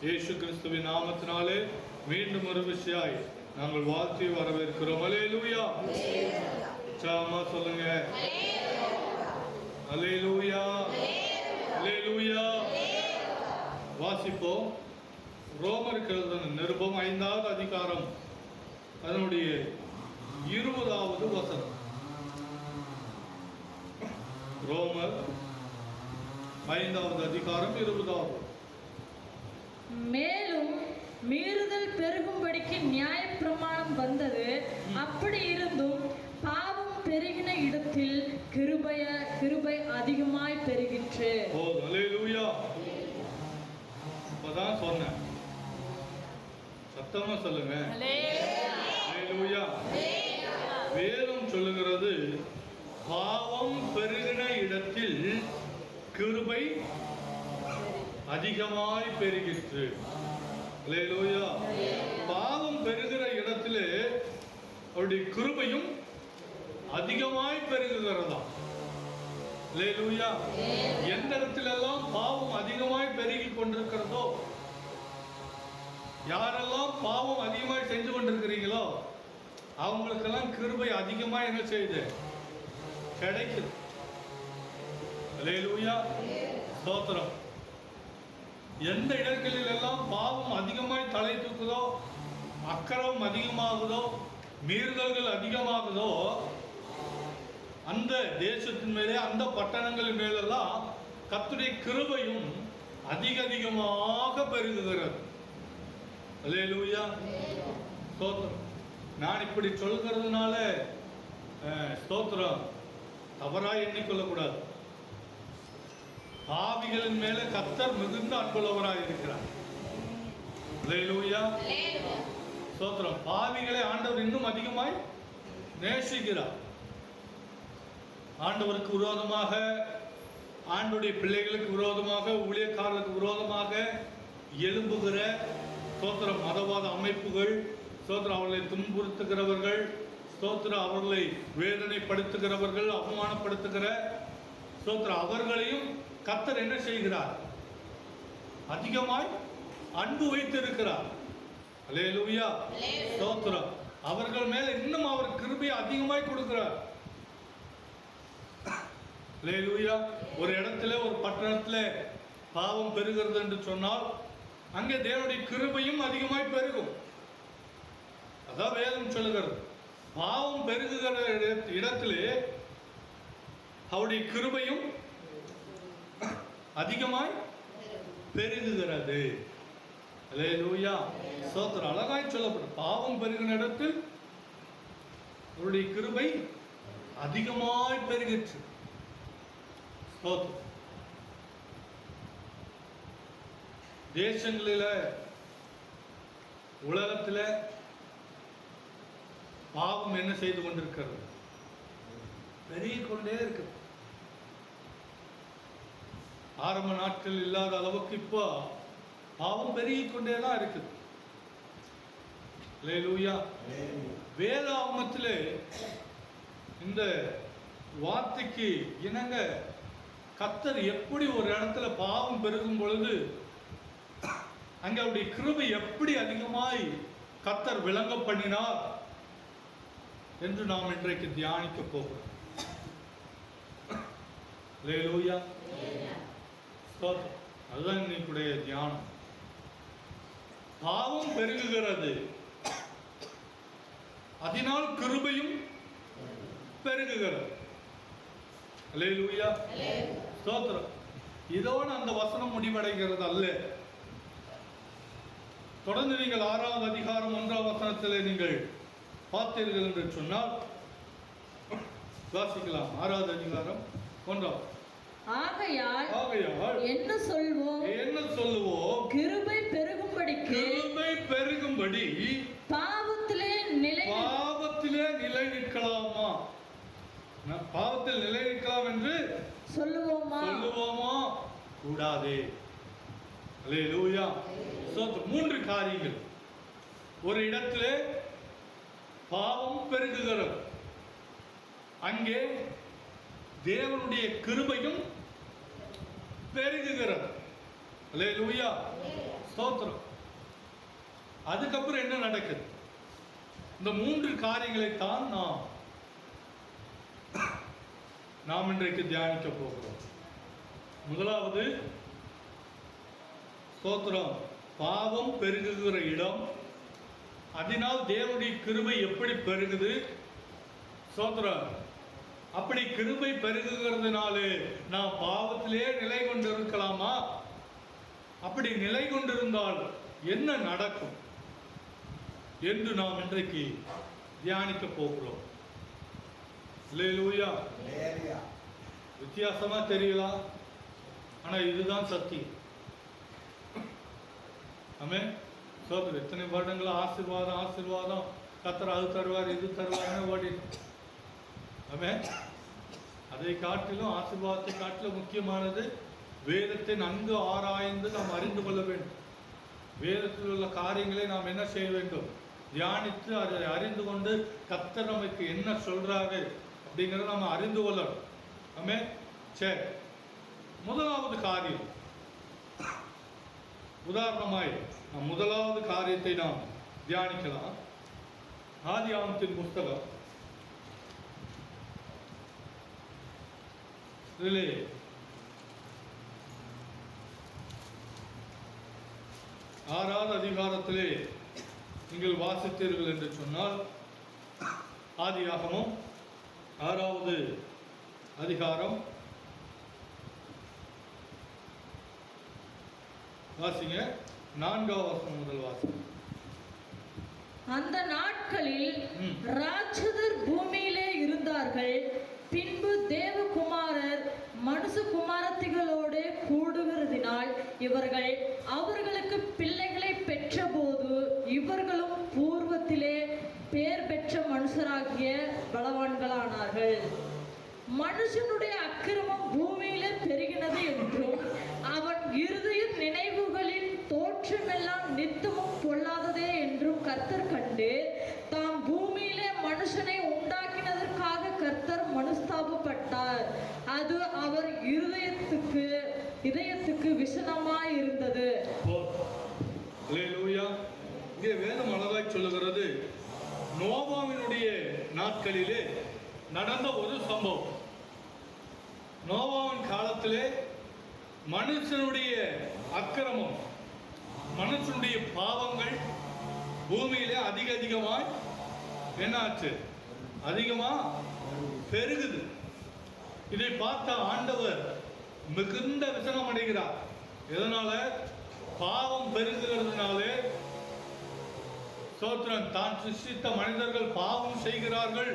இயேசு கிறிஸ்துவின் நாமத்தினாலே மீண்டும் ஒரு விஷயாய் நாங்கள் வாழ்த்தி வரவேற்கிறோம். அல்லேலூயா. உற்சாகமா சொல்லுங்க. அல்லேலூயா, அல்லேலூயா. வாசிப்போம். ரோமருக்கு எழுதின நிருபம் 5வது அதிகாரம் அதனுடைய 20வது வசனம். ரோமர் 5வது அதிகாரம் 20வது. மேலும் மீறுதல் பெருகும்படிக்கு நியாயப்பிரமாணம் வந்தது. அப்படி இருந்தும் பாவம் பெருகின இடத்தில் கிருபை அதிகமாய் பெருகிற்று. அல்லேலூயா. இப்பதான் சொன்னேன், சத்தமா சொல்லுங்க. அல்லேலூயா. வேதம் சொல்லுகிறது, பாவம் பெருகின இடத்தில் கிருபை அதிகமாய் பெருகிற்று. அல்லேலூயா. பாவம் பெருகிற இடத்திலே அவருடைய கிருபையும் அதிகமாய் பெருகுகிறதா. அல்லேலூயா. எந்த இடத்திலெல்லாம் பாவம் அதிகமாய் பெருகி கொண்டிருக்கிறதோ, யாரெல்லாம் பாவம் அதிகமாய் செஞ்சு கொண்டிருக்கிறீங்களோ அவங்களுக்கெல்லாம் கிருபை அதிகமாய் என்ன செய்யுது? கிடைக்குது. அல்லேலூயா. ஸ்தோத்திரம். எந்த இடங்களில் எல்லாம் பாவம் அதிகமாய் தலை தூக்குதோ, அக்கிரமம் அதிகமாகுதோ, மீறுதல்கள் அதிகமாகுதோ, அந்த தேசத்தின் மேலே, அந்த பட்டணங்களின் மேலெல்லாம் கர்த்தருடைய கிருபையும் அதிகமாக பெருகுகிறது. அல்லேலூயா. ஸ்தோத்திரம். நான் இப்படி சொல்கிறதுனால ஸ்தோத்திரம் தவறாக எண்ணிக்கொள்ளக்கூடாது. பாவிகளின் மேல கர்த்தர் மிகுந்த அன்புள்ளவராக இருக்கிறார். அல்லேலூயா. ஸ்தோத்திரம். பாவிகளை ஆண்டவர் இன்னும் அதிகமாய் நேசிக்கிறார். ஆண்டவருக்கு விரோதமாக, ஆண்டவருடைய பிள்ளைகளுக்கு விரோதமாக, ஊழியக்காரர்களுக்கு விரோதமாக எழும்புகிற ஸ்தோத்திரம் மதவாத அமைப்புகள், ஸ்தோத்திரம் அவர்களை துன்புறுத்துகிறவர்கள், ஸ்தோத்திரம் அவர்களை வேதனைப்படுத்துகிறவர்கள், அவமானப்படுத்துகிற ஸ்தோத்திரம் அவர்களையும் கர்த்தர் என்ன செய்கிறார்? அதிகமாய் அன்பு வைத்திருக்கிறார். அல்லேலூயா. ஸ்தோத்திரம். அவர்கள் மேல இன்னும் அவர் கிருபையை அதிகமாய் கொடுக்கிறார். அல்லேலூயா. ஒரு இடத்துல, ஒரு பட்டணத்துல பாவம் பெருகிறது என்று சொன்னால் அங்கே தேவனுடைய கிருபையும் அதிகமாய் பெருகும். அதான் வேதம் சொல்லுகிறது. பாவம் பெருகுகிற இடத்திலே அவருடைய கிருபையும் அதிகமாய் பெருகுகிறது. அல்லேலூயா. ஸ்தோத்திரம். அழகாய் சொல்லப்படும். பாவம் பெருகின இடத்தில் அவருடைய கிருபை அதிகமாய் பெருகிற்று. ஸ்தோத்திரம். தேசங்களில, உலகத்தில் பாவம் என்ன செய்து கொண்டிருக்கிறது? பெருகிக் கொண்டே இருக்கு. ஆரம்ப நாட்கள் இல்லாத அளவுக்கு இப்போ பாவம் பெருகிக் கொண்டே தான் இருக்குது. அல்லேலூயா. வேதாகமத்திலே இந்த வார்த்தைக்கு இணங்க கர்த்தர் எப்படி ஒரு இடத்துல பாவம் பெருகும் பொழுது அங்கே அவருடைய கிருபை எப்படி அதிகமாய் கர்த்தர் விளங்க பண்ணினார் என்று நாம் இன்றைக்கு தியானிக்க போகிறோம். அல்லேலூயா. அதுதான் இன்னைக்குடைய தியானம். பாவம் பெருகுகிறது, அதனால் கிருபையும் பெருகுகிறது. அல்லேலூயா. ஸ்தோத்திரம். இதோடு அந்த வசனம் முடிவடைகிறது அல்ல. தொடர்ந்து நீங்கள் 6வது அதிகாரம் 1வது வசனத்தில் நீங்கள் பார்த்தீர்கள் என்று சொன்னால் வாசிக்கலாம். 6வது அதிகாரம் 1வது. ஆகையால் என்ன சொல்வோம்? கிருபை பெருகும்படி பாவத்திலே நிலை நிற்கலாமா? பாவத்தில் நிலை நிற்கலாம் என்று சொல்லுவோமா? கூடாதே. அல்லேலூயா. 3 காரியங்கள். ஒரு இடத்திலே பாவம் பெருகுகிறது, அங்கே தேவனுடைய கிருபையும் பெருகுகிறது. அல்லேலூயா, ஸ்தோத்திரம். அதுக்கப்புறம் என்ன நடக்குது? இந்த 3 காரியங்களை தான் நாம் இன்றைக்கு தியானிக்க போகிறோம். முதலாவது, ஸ்தோத்திரம், பாவம் பெருகுகிற இடம், அதனால் தேவனுடைய கிருபை எப்படி பெருகுது? ஸ்தோத்திரம். அப்படி கிருபை பெருகுகிறதுனாலே நாம் பாவத்திலே நிலை கொண்டிருக்கலாமா? அப்படி நிலை கொண்டிருந்தால் என்ன நடக்கும் என்று நாம் இன்றைக்கு தியானிக்க போகிறோம். அல்லேலூயா. வித்தியாசமா தெரியலாம், ஆனா இதுதான் சத்தியம். ஆமென். சோதரர், எத்தனை வருடங்களா ஆசீர்வாதம் ஆசீர்வாதம், கர்த்தர் அது தருவார் இது தருவார்னு ஓடி. ஆமென். அதை காட்டிலும், ஆசீர்வாதத்தை காட்டிலும் முக்கியமானது வேதத்தை நன்கு ஆராய்ந்து நாம் அறிந்து கொள்ள வேண்டும். வேதத்தில் உள்ள காரியங்களை நாம் என்ன செய்ய வேண்டும்? தியானித்து அதை அறிந்து கொண்டு கர்த்தர் நமக்கு என்ன சொல்றாரு அப்படிங்கிறத நம்ம அறிந்து கொள்ளணும். ஆமென். சரி, முதலாவது காரியம், உதாரணமாய் முதலாவது காரியத்தை நாம் தியானிக்கலாம். ஆதியாகமத்தின் புஸ்தகம் இதிலே 6வது அதிகாரத்திலே நீங்கள் வாசித்தீர்கள் என்று சொன்னால், ஆதியாகமம் 6வது அதிகாரம் வாசிங்க. 4வது வசனம் முதல் வாசிங்க. அந்த நாட்களில் ராட்சதர் பூமியிலே இருந்தார்கள். பின்பு தேவகுமாரர் மனுஷகுமாரத்திகளோடு கூடுகிறதினால் இவர்கள் அவர்களுக்கு பிள்ளைகளை பெற்றபோது இவர்களும் பூர்வத்திலே பேர் பெற்ற மனுஷராகிய பலவான்களானார்கள். மனுஷனுடைய அக்கிரமம் பூமியிலே பெருகினது என்றும் அவன் இருதய நினைவுகளின் தோற்றமெல்லாம் நித்தமும் பொல்லாததே என்றும் கர்த்தர் கண்டு, தாம் பூமியிலே மனுஷனை உண்டாக்கினதற்காக கர்த்தர் மனுஸ்தாபப்பட்டார். அது அவர் இதயத்துக்கு விஷனமாய் இருந்தது. இங்கே வேதம் அழகாய் சொல்லுகிறது, நோவாவினுடைய நாட்களிலே நடந்த ஒரு சம்பவம். நோவாவின் காலத்திலே மனுஷனுடைய அக்கிரமம், மனுஷனுடைய பாவங்கள் பூமியிலே அதிகமாய் என்னாச்சு? அதிகமா பெருகுது. இதை பார்த்த ஆண்டவர் மிகுந்த விசனம் அடைகிறார். எதனால? பாவம் பெருகுகிறதுனாலே. ஸ்தோத்திரம். தான் சிருஷ்டித்த மனிதர்கள் பாவம் செய்கிறார்கள்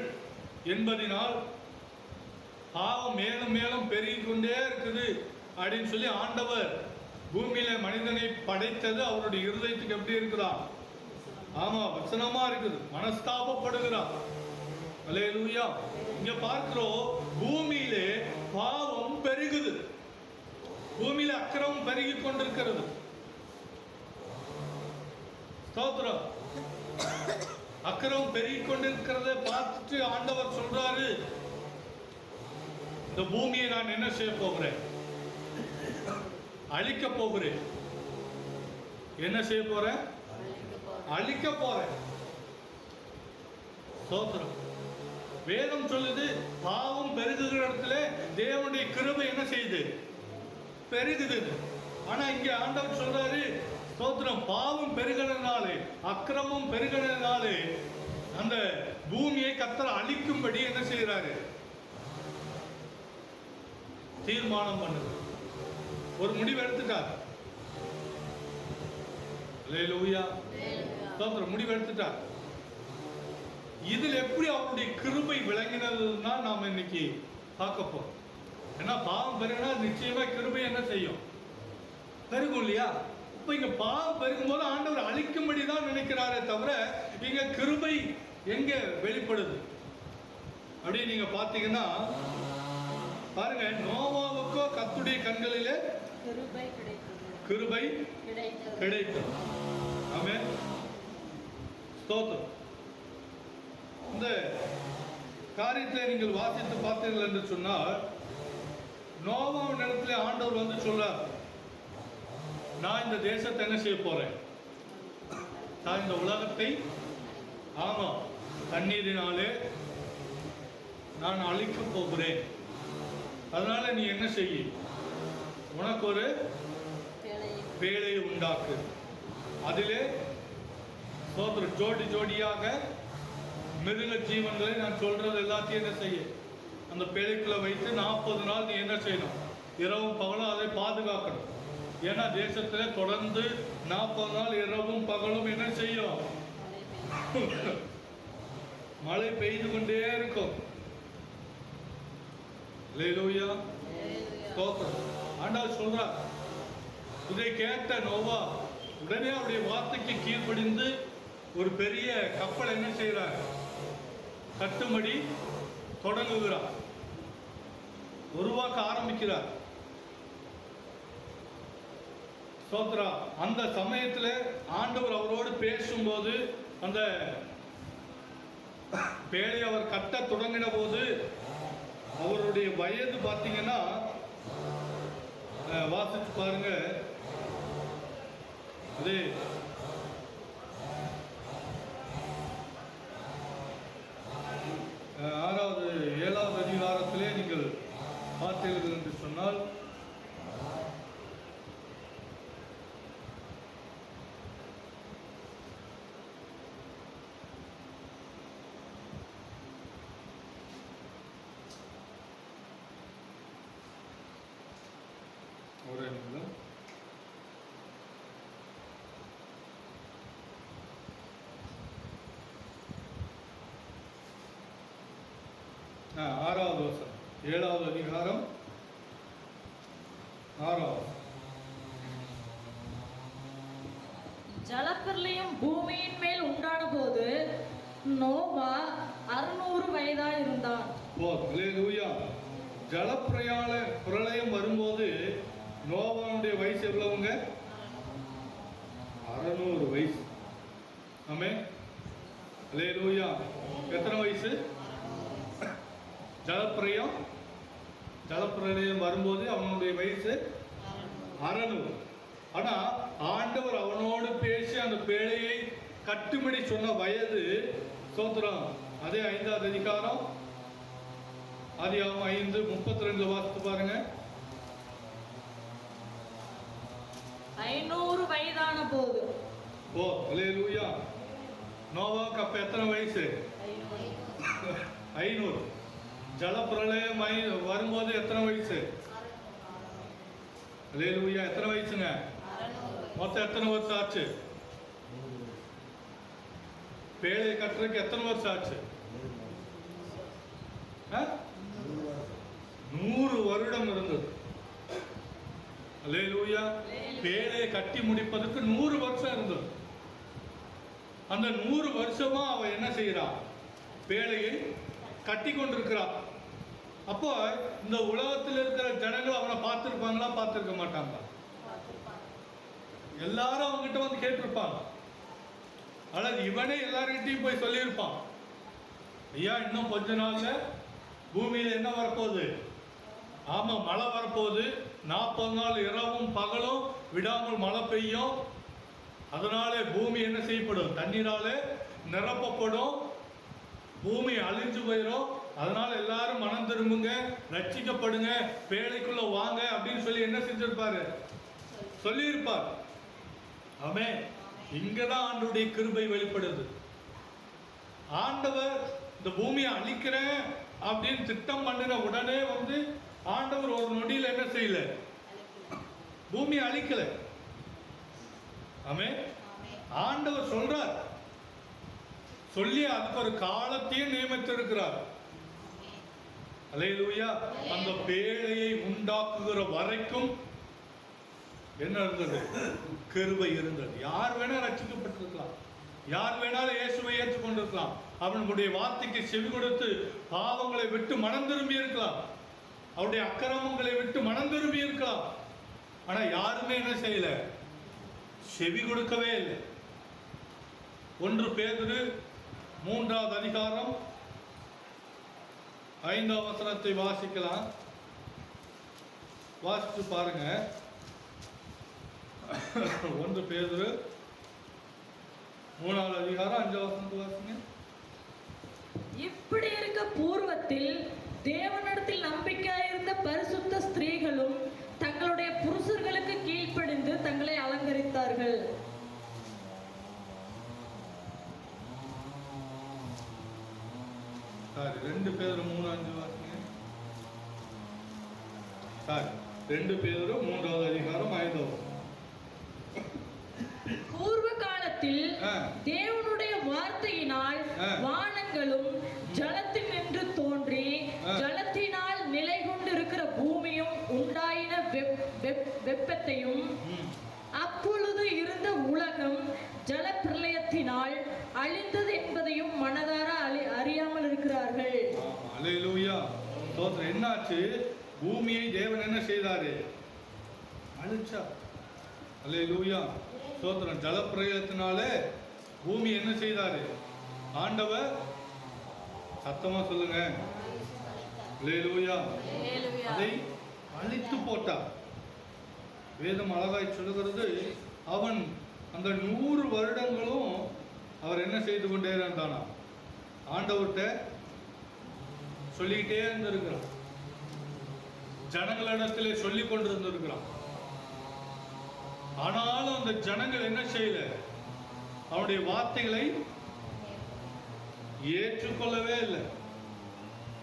என்பதினால் பாவம் மேலும் மேலும் பெருகிக் கொண்டே இருக்குது அப்படின்னு சொல்லி ஆண்டவர் பூமியில மனிதனை படைத்தது அவருடைய இருதயத்துக்கு எப்படி இருக்குதா? ஆமா, வசனமா இருக்குது, மனஸ்தாபப்படுகிறார். அல்லேலூயா. இங்க பார்க்கிறோம், பூமியிலே பாவம் பெருகுது, பூமியில அக்கிரமம் பெருகி கொண்டிருக்கிறது. ஸ்தோத்திரம். அக்கிரமம் பெருகி கொண்டிருக்கிறத பார்த்துட்டு ஆண்டவர் சொல்றாரு, இந்த பூமியை நான் என்ன செய்ய போகிறேன்? அழிக்க போகிறேன். என்ன செய்ய போறேன்? அழிக்க போறேன். ஸ்தோத்திரம். வேதம் சொல்லுது, பாவம் பெருகுகிற இடத்துல தேவனுடைய கிருபை என்ன செய்யுது? பெருகுது. ஆனா இங்க ஆண்டவர் சொல்றாரு, ஸ்தோத்திரம், பாவம் பெருகிறதுனாலே, அக்கிரமம் பெருகிறதுனாலே அந்த பூமியை கர்த்தர் அழிக்கும்படி என்ன செய்யறாரு? தீர்மானம் பண்ணுது. ஒரு முடிவு எடுத்துட்டார். அல்லேலூயா. ஸ்தோத்திரம். முடிவு எடுத்துட்டார். இதில் எப்படி அவருடைய கிருபை விளங்கினதுன்னா நாம இன்னைக்கு பார்க்க போறோம். ஏன்னா பாவம் பெருகினா நிச்சயமா கிருபை என்ன செய்யும்? பெருகும் இல்லையா? இப்ப இங்க பாவம் பெருகும் போது ஆண்டவர் அழிக்கும்படி தான் நினைக்கிறாரே தவிர இங்க கிருபை எங்க வெளிப்படுது அப்படின்னு நீங்க பாத்தீங்கன்னா பாருங்க, நோவாவுக்கோ கர்த்தருடைய கண்களிலே கிருபை கிடைத்தது. ஆமென். ஸ்தோத்திரம். இந்த காரியத்தை நீங்கள் வாசித்து பார்த்தீர்கள் என்று சொன்னால், நோவாவின் இடத்துல ஆண்டவர் வந்து சொல்றார், நான் இந்த தேசத்தை என்ன செய்ய போறேன்? நான் இந்த உலகத்தை ஆமா தண்ணீரினாலே நான் அழிக்க போகிறேன். அதனால நீ என்ன செய்ய? உனக்கு ஒரு பேழையை உண்டாக்கு. அதிலே ஜோடி ஜோடியாக மிருக ஜீவன்களை நான் சொல்றது எல்லாத்தையும் என்ன செய்ய? அந்த பேழைக்குள்ள வைத்து 40 நாள் நீ என்ன செய்யணும்? இரவும் பகலும் அதை பாதுகாக்கணும். ஏன்னா தேசத்துல தொடர்ந்து 40 நாள் இரவும் பகலும் என்ன செய்யும்? மழை பெய்து கொண்டே இருக்கும். அல்லேலூயா, ஸ்தோத்திரம். ஆண்டவர் சொல்றார், இதை கேட்ட நோவா உடனே அவருடைய வார்த்தைக்கு கீழ்ப்படிந்து ஒரு பெரிய கப்பல் என்ன செய்யறார்? கட்டும்படி தொடங்குகிறார், உருவாக்க ஆரம்பிக்கிறார். ஸ்தோத்திரா. அந்த சமயத்துல ஆண்டவர் அவரோடு பேசும்போது அந்த பேழை அவர் கட்ட தொடங்கின போது அவருடைய வயது பார்த்தீங்கன்னா, வாசிச்சு பாருங்க, அது 6வது 7வது அதிகாரத்திலே நீங்கள் பார்த்தீர்கள் என்று சொன்னால், ஒரே நிமிடம். 6வது வசனம், 7வது அதிகாரம் 6வது. ஜலப்பிரளயம் பூமியின் மேல் உண்டான போது நோவா 600 வயதாய் இருந்தான். பிரளயம் வரும்போது நோவாவுடைய வயசு எவ்வளவுங்க? 600 வயசு. ஆமென். அல்லேலூயா. எத்தனை வயசு? ஜலப்பிரளயம் வரும்போது அவனுடைய வயசு 600. ஆனா ஆண்டவர் அவனோடு பேசி அந்த பேழையை கட்டும்படி சொன்ன வயது, ஸ்தோத்திரம், அதே 5வது அதிகாரம் ஆதியாகமம் 5:32 வாசித்து பாருங்க. 500 வயதான போது. அல்லேலூயா. நோவாவுக்கு அப்ப எத்தனை வயசு? 500. ஜலப்பிரளயம் வரும்போது எத்தனை வயசு? அல்லேலூயா. எத்தனை வயசுங்க? மொத்தம் எத்தனை வருஷம் ஆச்சு? பேழை கட்டுறதுக்கு எத்தனை வருஷம் ஆச்சு? 100 வருடம் இருந்தது. அல்லேலூயா. பேழையை கட்டி முடிப்பதற்கு 100 வருஷம் இருந்தது. அந்த 100 வருஷமா அவ என்ன செய்யறான்? பேழையை கட்டி கொண்டிருக்கிறான். அப்போ இந்த உலகத்தில் இருக்கிற ஜனங்கள் அவனை பார்த்திருப்பாங்களா? பார்த்திருக்க மாட்டாங்க. எல்லாரும் அவங்ககிட்ட வந்து கேட்டிருப்பாங்க, அல்லது இவனே எல்லார்கிட்டையும் போய் சொல்லியிருப்பான், ஐயா இன்னும் கொஞ்ச நாள்ல பூமியில என்ன வரப்போகுது? ஆமா, மழை வரப்போகுது. 40 நாள் இரவும் பகலும் விடாமல் மழை பெய்யும். அதனாலே பூமி என்ன செய்யப்படும்? தண்ணீராலே நிரப்பப்படும். பூமி அழிஞ்சு போயிடும். அதனால எல்லாரும் மனம் திரும்புங்க, ரட்சிக்கப்படுங்க, பேழைக்குள்ள வாங்க அப்படின்னு சொல்லி என்ன செஞ்சிருப்பாரு? சொல்லியிருப்பார். ஆமென். இங்கதான் ஆண்டவருடைய கிருபை வெளிப்படுது. ஆண்டவர் இந்த பூமியை அழிக்கிறேன் அப்படின்னு திட்டம் பண்ணின உடனே வந்து ஆண்டவர் ஒரு நொடியில் என்ன செய்யல? பூமியை அழிக்கல. ஆமென். ஆண்டவர் சொல்றார், சொல்லி அதுக்கு ஒரு காலத்தையும் நியமித்திருக்கிறார். அல்லேலூயா. அந்த பேழையை உண்டாக்குகிற வரைக்கும் என்ன இருந்தது? கிருபை இருந்தது. யார் வேணா ரட்சிக்கப்பட்டிருக்கலாம், யார் வேணாலும் இயேசுவை ஏற்றுக்கொண்டிருக்கலாம், அவனுடைய வார்த்தைக்கு செவி கொடுத்து பாவங்களை விட்டு மனம் திரும்பி இருக்கலாம், அவருடைய அக்கிரமங்களை விட்டு மனம் திரும்பி இருக்கலாம். ஆனா யாருமே என்ன செய்யல? செவி கொடுக்கவே இல்லை. 1 பேதுரு 3வது அதிகாரம் 5வது வசனத்தை வாசிக்கலாம். வாசித்து பாருங்க. 1 பேதுரு 3வது அதிகாரம் 5வது வசனத்தை வாசிங்க. இப்படி இருக்க பூர்வத்தில் தேவனிடத்தில் நம்பிக்கையாயிருந்த பரிசுத்த ஸ்திரீகளும் தங்களுடைய புருஷர்களுக்கு கீழ்ப்படிந்து தங்களை அலங்கரித்தார்கள். சாரி 2 பேதுரு 3:5 வாசிங்க. சாரி 2 பேதுரு 3வது அதிகாரம் 5வது. பூர்வ காலத்தில் தேவனுடைய வார்த்தையினால் வானங்களும் ஜலத்தினின்று தோன்றி ஜலத்தினால் நிலை கொண்டிருக்கிற பூமியும் உண்டாயின வெப்பத்தையும் அப்பொழுது இருந்த உலகம் ஜல பிரளயத்தினால் அழிந்தது என்பதையும் மனதார அறியாமல் இருக்கிறார்கள். அல்லேலூயா. ஸ்தோத்திரம். என்னாச்சு? பூமியை தேவன் என்ன செய்தாரு? அழிச்சா. அல்லேலூயா. ஸ்தோத்திரம். ஜலப்பிரளயத்தினாலே பூமி என்ன செய்தாரு? ஆண்டவர் சத்தமா சொல்லுங்க. அல்லேலூயா. அதை அழித்து போட்டார். வேதம் அழகாய் சொல்லுகிறது, அவன் அந்த 100 வருடங்களும் அவர் என்ன செய்து கொண்டே இருந்தானா? ஆண்டவர்கிட்ட சொல்லிக்கிட்டே இருந்திருக்கிறான். ஜனங்களிடத்திலே சொல்லிக் கொண்டிருந்திருக்கிறான். ஆனாலும் அந்த ஜனங்கள் என்ன செய்யல? அவனுடைய வார்த்தைகளை ஏற்றுக்கொள்ளவே இல்லை.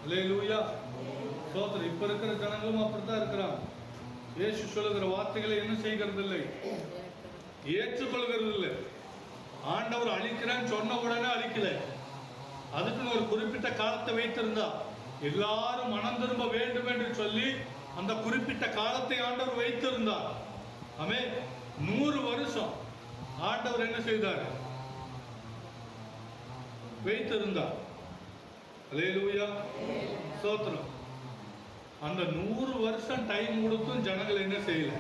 அல்லேலூயா. ஸ்தோத்திரம். இப்ப இருக்கிற ஜனங்களும் அப்படித்தான் இருக்கிறாங்க. இயேசு சொல்லுகிற வார்த்தைகளை என்ன செய்கிறது இல்லை? ஏற்றுக்கொள்கிறது இல்லை. ஆண்டவர் அழிக்கிறேன்னு சொன்ன உடனே அழிக்கல. அதுக்குன்னு ஒரு குறிப்பிட்ட காலத்தை வைத்திருந்தா எல்லாரும் மனம் திரும்ப வேண்டும் என்று சொல்லி அந்த குறிப்பிட்ட காலத்தை ஆண்டவர் வைத்திருந்தார். ஆமே. 100 வருஷம் ஆண்டவர் என்ன செய்தார்? வைத்திருந்தார். அல்லேலூயா. ஸ்தோத்திரம். அந்த 100 வருஷம் டைம் கொடுத்தும் ஜனங்கள் என்ன செய்யல?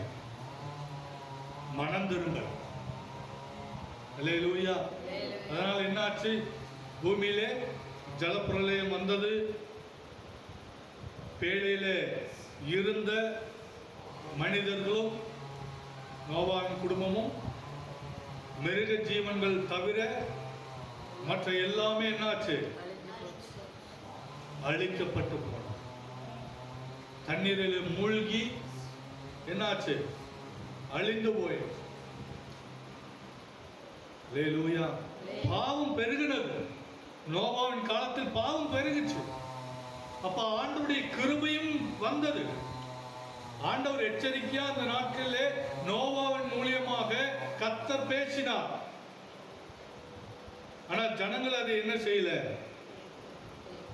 மனம் திரும்ப. அல்லேலூயா. அதனால என்னாச்சு? பூமியிலே ஜலப்பிரளயம் வந்தது. பேழையிலே இருந்த மனிதர்களும் நோவாவின் குடும்பமும் மிருக ஜீவன்கள் தவிர மற்ற எல்லாமே என்னாச்சு? அழிக்கப்பட்டு போன. தண்ணீரில் மூழ்கி என்னாச்சு? அழிந்து போய். அல்லேலூயா. பாவம் பெருகினது. நோவாவின் காலத்தில் பாவம் பெருகுச்சு. அப்ப ஆண்டவருடைய கிருபையும் வந்தது. ஆண்டவர் எச்சரிக்கையா அந்த நாட்களிலே நோவாவின் மூலியமாக கர்த்தர் பேசினார். ஆனா ஜனங்கள் அதை என்ன செய்யல?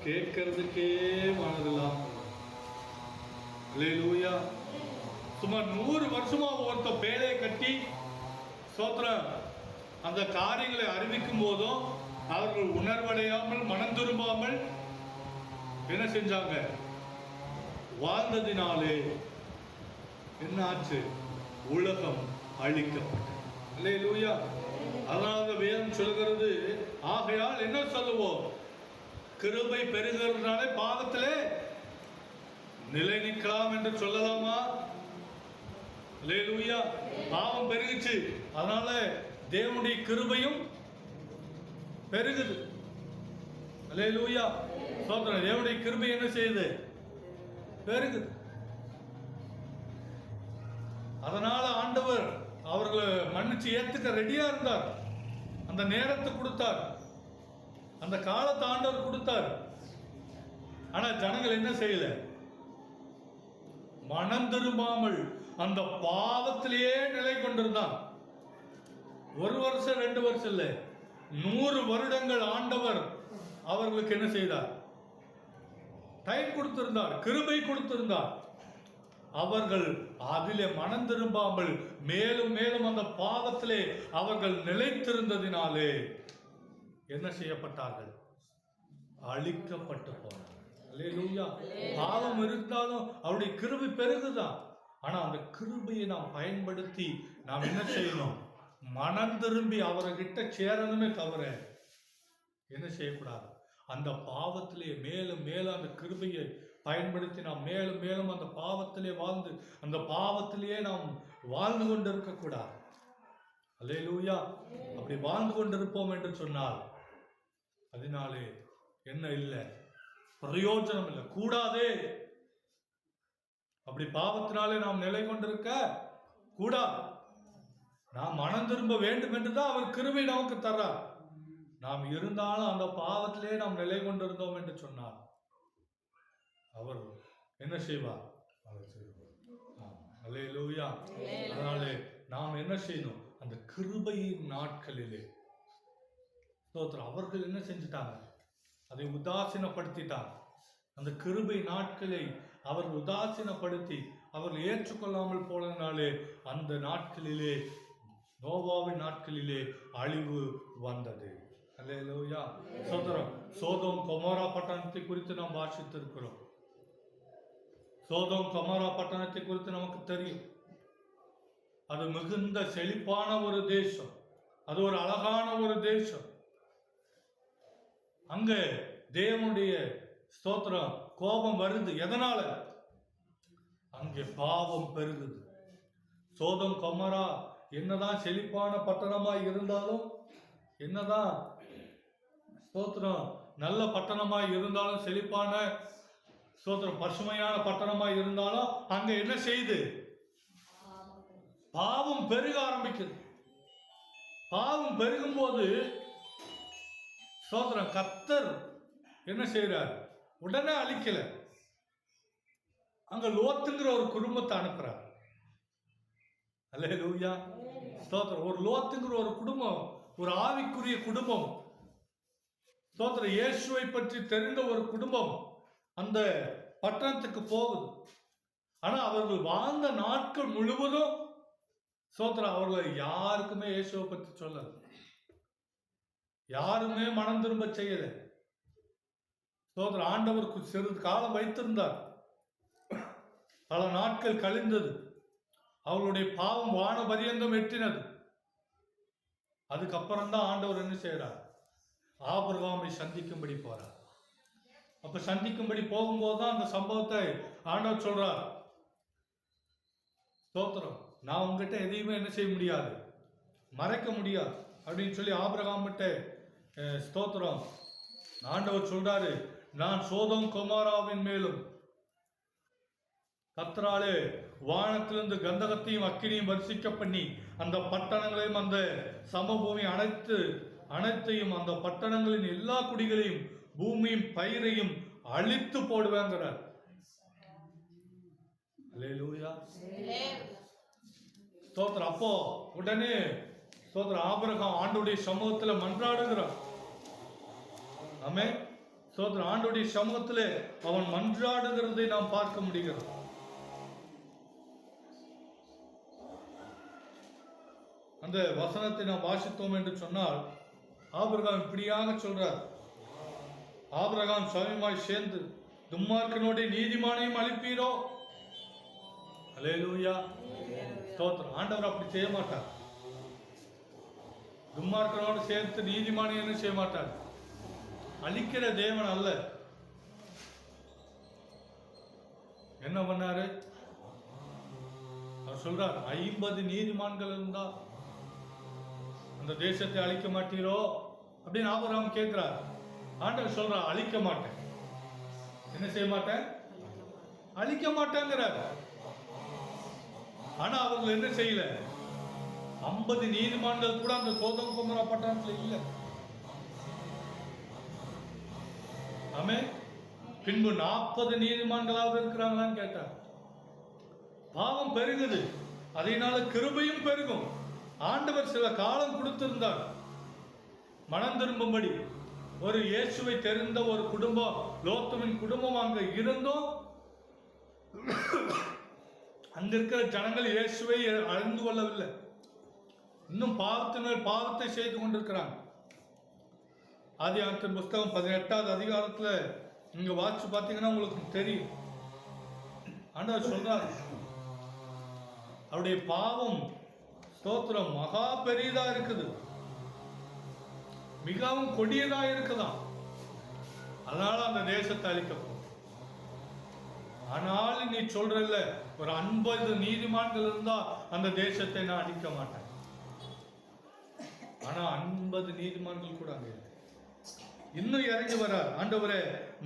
கேட்கறதுக்கே மனதில்லாம். அல்லேலூயா. சுமார் 100 வருஷமா ஒருத்த பேழையை கட்டி ஸ்தோத்திரம் அந்த காரியங்களை அறிவிக்கும் போதும் அவர்கள் உணர்வடையாமல் மனம் திரும்பாமல் என்ன செஞ்சாங்க? வாழ்ந்ததினாலே என்ன ஆச்சு? உலகம் அழிக்கப்பட்டது. அல்லேலூயா. அதனால வேதம் சொல்கிறது, ஆகையால் என்ன சொல்லுவோம்? கிருபை பெருகிறதுனாலே பாவத்திலே நிலை நிற்கலாம் என்று சொல்லலாமா? அல்லேலூயா. பாவம் பெருகுச்சு, அதனால தேவனுடைய கிருபையும் பெருகுது. அல்லேலூயா. ஸ்தோத்திரம். தேவனுடைய கிருபை என்ன செய்யுது? பெருகுது. அதனால ஆண்டவர் அவர்களை மன்னிச்சு ஏத்துக்க ரெடியா இருந்தார். அந்த நேரத்தை கொடுத்தார், அந்த காலத்தை ஆண்டவர் கொடுத்தார். ஆனா ஜனங்கள் என்ன செய்யல? மனம் திரும்பாமல் அந்த பாவத்திலேயே நிலை கொண்டிருந்தான். 1 வருஷம் 2 வருஷம் இல்ல, 100 வருடங்கள் ஆண்டவர் அவர்களுக்கு என்ன செய்தார்? டைம் கொடுத்திருந்தார், கிருபை கொடுத்திருந்தார். அவர்கள் அதிலே மனம் திரும்பாமல் மேலும் மேலும் அந்த பாவத்திலே அவர்கள் நிலைத்திருந்ததினாலே என்ன செய்யப்பட்டார்கள்? அழிக்கப்பட்டு போனார்கள். அல்லேலூயா. பாவம் இருந்தாலும் அவருடைய கிருபை பெருகுதான். ஆனா அந்த கிருபையை நாம் பயன்படுத்தி நாம் என்ன செய்யணும்? மனம் திரும்பி அவர்கிட்ட சேரணுமே தவிர என்ன செய்யக்கூடாது? அந்த பாவத்திலே மேலும் மேலும் அந்த கிருபையை பயன்படுத்தி நாம் மேலும் மேலும் அந்த பாவத்திலே வாழ்ந்து அந்த பாவத்திலேயே நாம் வாழ்ந்து கொண்டு இருக்கக்கூடாது. அல்லேலூயா. அப்படி வாழ்ந்து கொண்டிருப்போம் என்று சொன்னால் அதனாலே என்ன இல்லை, பிரயோஜனம் இல்லை, கூடாதே. அப்படி பாவத்தினாலே நாம் நிலை கொண்டிருக்க கூடாது. நாம் மனம் திரும்ப வேண்டும் என்றுதான் அவர் கிருபை நமக்கு தர்றார். நாம் இருந்தாலும் அந்த பாவத்திலே நாம் நிலை கொண்டிருந்தோம் என்று சொன்னார் அவர் என்ன செய்வார்? அல்லேலூயா. அதனாலே நாம் என்ன செய்யணும்? அந்த கிருபையின் நாட்களிலே அவர்கள் என்ன செஞ்சுட்டாங்க? அதை உதாசீனப்படுத்திட்டாங்க. அந்த கிருபை நாட்களை அவர்கள் உதாசீனப்படுத்தி அவர்கள் ஏற்றுக்கொள்ளாமல் போனதுனாலே அந்த நாட்களிலே, நோவாவின் நாட்களிலே அழிவு வந்தது. அல்லேலூயா. சோதரம், சோதோம் கொமோரா பட்டணத்தை குறித்து நாம் வாசித்திருக்கிறோம். சோதோம் கொமோரா பட்டணத்தை குறித்து நமக்கு தெரியும். அது மிகுந்த செழிப்பான ஒரு தேசம், அது ஒரு அழகான ஒரு தேசம். அங்க தேவனுடைய ஸ்தோத்திரம் கோபம் வருது. எதனால? அங்கே பாவம் பெருகுது. சோதம் கொமோரா என்னதான் செழிப்பான பட்டணமாய் இருந்தாலும், என்னதான் ஸ்தோத்திரம் நல்ல பட்டணமாய் இருந்தாலும், செழிப்பான ஸ்தோத்திரம் பசுமையான பட்டணமாய் இருந்தாலும், அங்க என்ன செய்யுது? பாவம் பெருக ஆரம்பிக்குது. பாவம் பெருகும் போது ஸ்தோத்திரம் கர்த்தர் என்ன செய்யறார்? உடனே அழிக்கல. அங்க லோத்துங்கிற ஒரு குடும்பத்தை அனுப்புறார். அல்லேலூயா. ஸ்தோத்திரம். ஒரு லோத்துங்கிற ஒரு குடும்பம், ஒரு ஆவிக்குரிய குடும்பம், ஸ்தோத்திரம் இயேசுவை பற்றி தெரிந்த ஒரு குடும்பம் அந்த பட்டணத்துக்கு போகுது. ஆனா அவர்கள் வாழ்ந்த நாட்கள் முழுவதும் ஸ்தோத்திரம் அவர்கள் யாருக்குமே இயேசுவை பற்றி சொல்லல. யாருமே மனம் திரும்ப செய்யல. ஸ்தோத்திரம். ஆண்டவருக்கு சிறிது காலம் வைத்திருந்தார். பல நாட்கள் கழிந்தது. அவளுடைய பாவம் வான பரியந்தம் எட்டினது. அதுக்கப்புறம் தான் ஆண்டவர் என்ன செய்யறார்? ஆபிரகாமை சந்திக்கும்படி போறார். அப்ப சந்திக்கும்படி போகும்போது தான் அந்த சம்பவத்தை ஆண்டவர் சொல்றார். ஸ்தோத்திரம். நான் உங்ககிட்ட எதையுமே என்ன செய்ய முடியாது, மறைக்க முடியாது அப்படின்னு சொல்லி ஆபிரகாம் கிட்ட ஸ்தோத்திரம் ஆண்டவர் சொல்றாரு, நான் சோதோம் கொமோராவின் மேலும் கர்த்தராலே வானத்திலிருந்து கந்தகத்தையும் அக்கினியும் வர்ஷிக்க பண்ணி அந்த பட்டணங்களையும் அந்த சமபூமி அனைத்தையும் அந்த பட்டணங்களின் எல்லா குடிகளையும் பூமியும் பயிரையும் அழித்து போடுவேங்கிறார். அல்லேலூயா. ஸ்தோத்திரம். அப்போ உடனே ஸ்தோத்திரம் ஆபிரகாம் ஆண்டவருடைய சமூகத்துல மன்றாடுகிறார். ஆமென். ஸ்தோத்திரம். ஆண்டவருடைய சமூகத்திலே அவன் மன்றாடுகிறதை நாம் பார்க்க முடிகிறது. அந்த வசனத்தை நாம் வாசித்தோம் என்று சொன்னால் ஆபிரகாம் இப்படியாக சொல்றார். ஆபிரகாம் சமயமாய் சேர்ந்து துன்மார்க்கனோட நீதிமானையும் அழிப்பீரோ? அல்லேலூயா. ஸ்தோத்திரம். ஆண்டவர் அப்படி செய்ய மாட்டார். துன்மார்க்கனோடு சேர்த்து நீதிமானை என்ன செய்ய மாட்டார்? அழிக்கிற தேவன் அல்ல. என்ன பண்ணாரு? அவர் சொல்றார், 50 நீதிமான்கள் இருந்தா அந்த தேசத்தை அழிக்க மாட்டீரோ அப்படின்னு ஆபிரகாம் கேட்கிறார். ஆண்டவர் சொல்றார், அழிக்க மாட்டேன். என்ன செய்ய மாட்டேன்? அழிக்க மாட்டேங்கிறார். ஆனா அவர்கள் என்ன செய்யல? 50 நீதிமான்கள் கூட அந்த சோதோம் கொமோரா பட்டணத்தில் இல்லை. ஆமே. பின்பு 40 நீதிமான்களாக இருக்கிறாங்களான்னு கேட்டார். பாவம் பெருகுது, அதனால கிருபையும் பெருகும். ஆண்டவர் சில காலம் கொடுத்திருந்தார் மனம் திரும்பும்படி. ஒரு இயேசுவை தெரிந்த ஒரு குடும்பம், லோத்துவின் குடும்பம் அங்க இருந்தும் அங்க இருக்கிற ஜனங்கள் இயேசுவை அறிந்து கொள்ளவில்லை. இன்னும் பாவத்தினர் பாவத்தை செய்து கொண்டிருக்கிறாங்க. ஆதியாகமத்தின் புஸ்தகம் 18வது அதிகாரத்துல நீங்க வாசிச்சு பார்த்தீங்கன்னா உங்களுக்கு தெரியும். ஆண்டவர் சொல்றார், அவருடைய பாவம் ஸ்தோத்திரம் மகா பெரியதா இருக்குது, மிகவும் கொடியதா இருக்குதான். அதனால அந்த தேசத்தை அழிக்கப்படும். ஆனாலும் நீ சொல்றல்ல, ஒரு 50 நீதிமான்கள் இருந்தா அந்த தேசத்தை நான் அழிக்க மாட்டேன். ஆனா 50 நீதிமான்கள் கூட அங்க இல்லை. இன்னும் இறங்கி வரார். ஆண்டவரே,